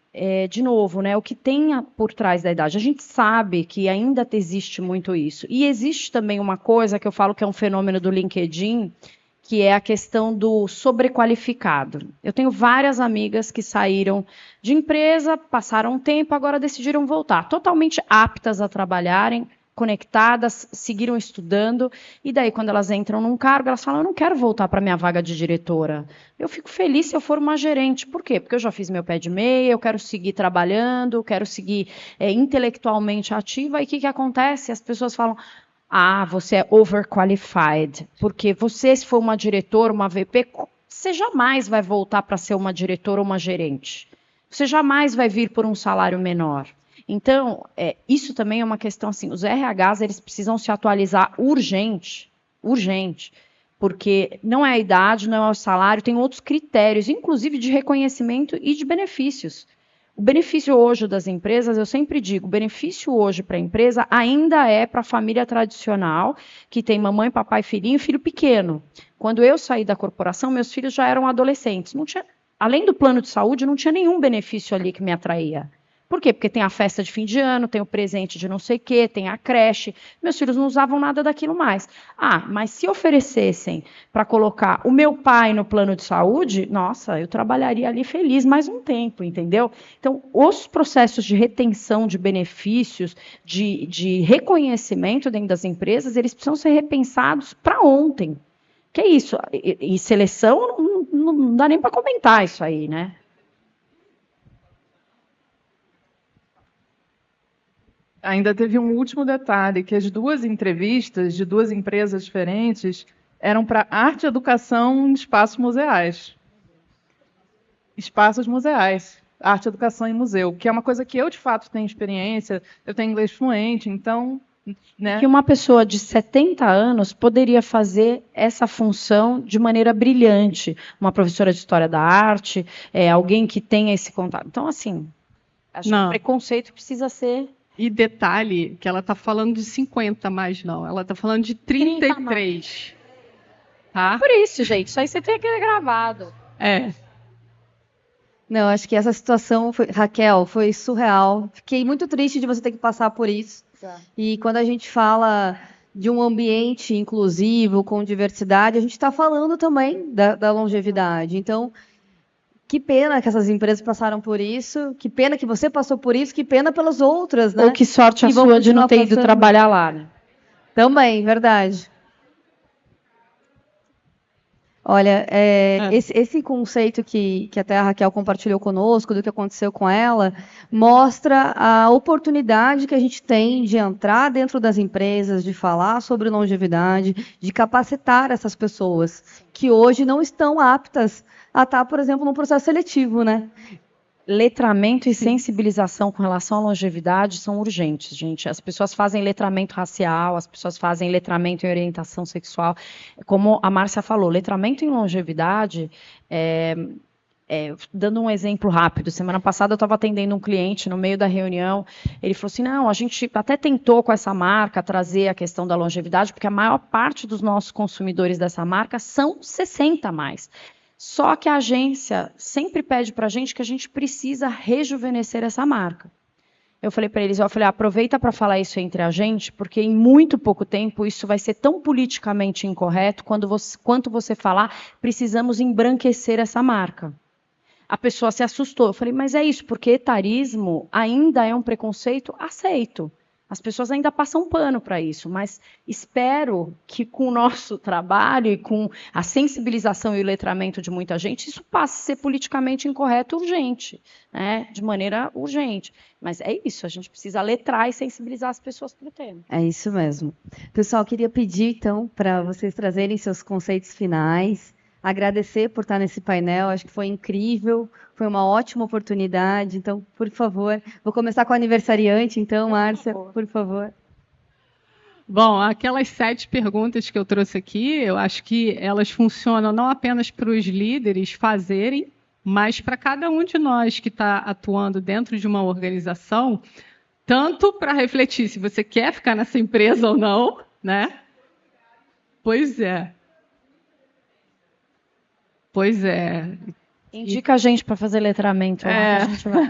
de novo, né, o que tem por trás da idade? A gente sabe que ainda existe muito isso. E existe também uma coisa que eu falo que é um fenômeno do LinkedIn, que é a questão do sobrequalificado. Eu tenho várias amigas que saíram de empresa, passaram um tempo, agora decidiram voltar, totalmente aptas a trabalharem, conectadas, seguiram estudando, e daí quando elas entram num cargo, elas falam, eu não quero voltar para minha vaga de diretora. Eu fico feliz se eu for uma gerente. Por quê? Porque eu já fiz meu pé de meia, eu quero seguir trabalhando, quero seguir intelectualmente ativa, e o que acontece? As pessoas falam, você é overqualified, porque você, se for uma diretora, uma VP, você jamais vai voltar para ser uma diretora ou uma gerente. Você jamais vai vir por um salário menor. Então, isso também é uma questão assim, os RHs eles precisam se atualizar urgente, porque não é a idade, não é o salário, tem outros critérios, inclusive de reconhecimento e de benefícios. O benefício hoje das empresas, eu sempre digo, o benefício hoje para a empresa ainda é para a família tradicional, que tem mamãe, papai, filhinho e filho pequeno. Quando eu saí da corporação, meus filhos já eram adolescentes. Não tinha, além do plano de saúde, não tinha nenhum benefício ali que me atraía. Por quê? Porque tem a festa de fim de ano, tem o presente de não sei o quê, tem a creche. Meus filhos não usavam nada daquilo mais. Mas se oferecessem para colocar o meu pai no plano de saúde, nossa, eu trabalharia ali feliz mais um tempo, entendeu? Então, os processos de retenção de benefícios, de reconhecimento dentro das empresas, eles precisam ser repensados para ontem. Que é isso? E seleção, não dá nem para comentar isso aí, né? Ainda teve um último detalhe, que as duas entrevistas de duas empresas diferentes eram para arte e educação em espaços museais. Espaços museais, arte, educação e museu, que é uma coisa que eu, de fato, tenho experiência, eu tenho inglês fluente, então... Né? Que uma pessoa de 70 anos poderia fazer essa função de maneira brilhante. Uma professora de História da Arte, alguém que tenha esse contato. Então, assim, acho que o preconceito precisa ser... E detalhe, que ela está falando de 50 mais não, ela está falando de 33. Tá? Por isso, gente, isso aí você tem que ter gravado. Não, acho que essa situação, Raquel, foi surreal. Fiquei muito triste de você ter que passar por isso. Tá. E quando a gente fala de um ambiente inclusivo, com diversidade, a gente está falando também da longevidade. Então, que pena que essas empresas passaram por isso, que pena que você passou por isso, que pena pelas outras, né? Ou que sorte a sua de não ter ido trabalhar lá, né? Também, verdade. Olha, esse conceito que até a Raquel compartilhou conosco, do que aconteceu com ela, mostra a oportunidade que a gente tem de entrar dentro das empresas, de falar sobre longevidade, de capacitar essas pessoas que hoje não estão aptas a estar, por exemplo, num processo seletivo, né? Letramento e sensibilização com relação à longevidade são urgentes, gente. As pessoas fazem letramento racial, as pessoas fazem letramento em orientação sexual. Como a Márcia falou, letramento em longevidade, dando um exemplo rápido, semana passada eu estava atendendo um cliente no meio da reunião, ele falou assim, não, a gente até tentou com essa marca trazer a questão da longevidade, porque a maior parte dos nossos consumidores dessa marca são 60 a mais. Só que a agência sempre pede para a gente que a gente precisa rejuvenescer essa marca. Eu falei para eles, aproveita para falar isso entre a gente, porque em muito pouco tempo isso vai ser tão politicamente incorreto quanto você falar, precisamos embranquecer essa marca. A pessoa se assustou. Eu falei, mas é isso, porque etarismo ainda é um preconceito aceito. As pessoas ainda passam pano para isso, mas espero que com o nosso trabalho e com a sensibilização e o letramento de muita gente, isso passe a ser politicamente incorreto urgente, né? De maneira urgente. Mas é isso, a gente precisa letrar e sensibilizar as pessoas para o tema. É isso mesmo. Pessoal, queria pedir, então, para vocês trazerem seus conceitos finais, agradecer por estar nesse painel, acho que foi incrível, foi uma ótima oportunidade. Então, por favor, vou começar com o aniversariante, então, Márcia, por favor. Bom, aquelas 7 perguntas que eu trouxe aqui, eu acho que elas funcionam não apenas para os líderes fazerem, mas para cada um de nós que está atuando dentro de uma organização, tanto para refletir se você quer ficar nessa empresa ou não, né? Pois é. Pois é. Indica a gente para fazer letramento.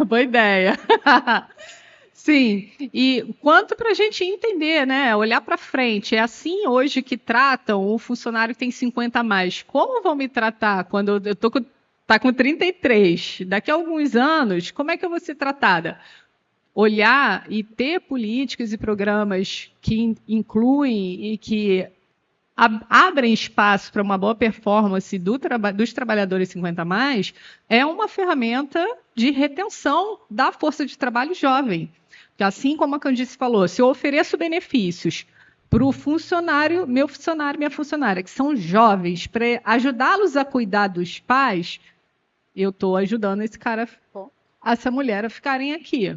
Boa ideia. Sim, e quanto para a gente entender, né? Olhar para frente. É assim hoje que tratam o funcionário que tem 50 a mais. Como vão me tratar quando eu estou com 33? Daqui a alguns anos, como é que eu vou ser tratada? Olhar e ter políticas e programas que incluem e que abrem espaço para uma boa performance dos trabalhadores 50 a mais é uma ferramenta de retenção da força de trabalho jovem. Porque assim como a Candice falou, se eu ofereço benefícios para o funcionário, meu funcionário, minha funcionária, que são jovens, para ajudá-los a cuidar dos pais, eu estou ajudando essa mulher a ficarem aqui.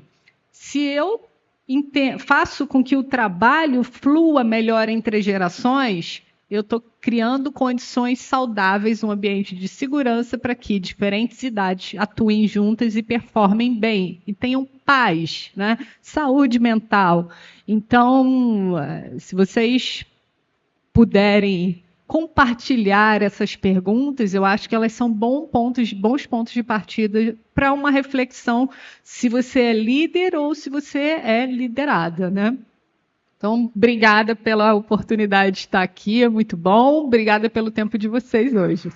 Se eu faço com que o trabalho flua melhor entre gerações, eu estou criando condições saudáveis, um ambiente de segurança para que diferentes idades atuem juntas e performem bem e tenham paz, né? Saúde mental. Então, se vocês puderem compartilhar essas perguntas, eu acho que elas são bons pontos de partida para uma reflexão se você é líder ou se você é liderada, né? Então, obrigada pela oportunidade de estar aqui, é muito bom. Obrigada pelo tempo de vocês hoje.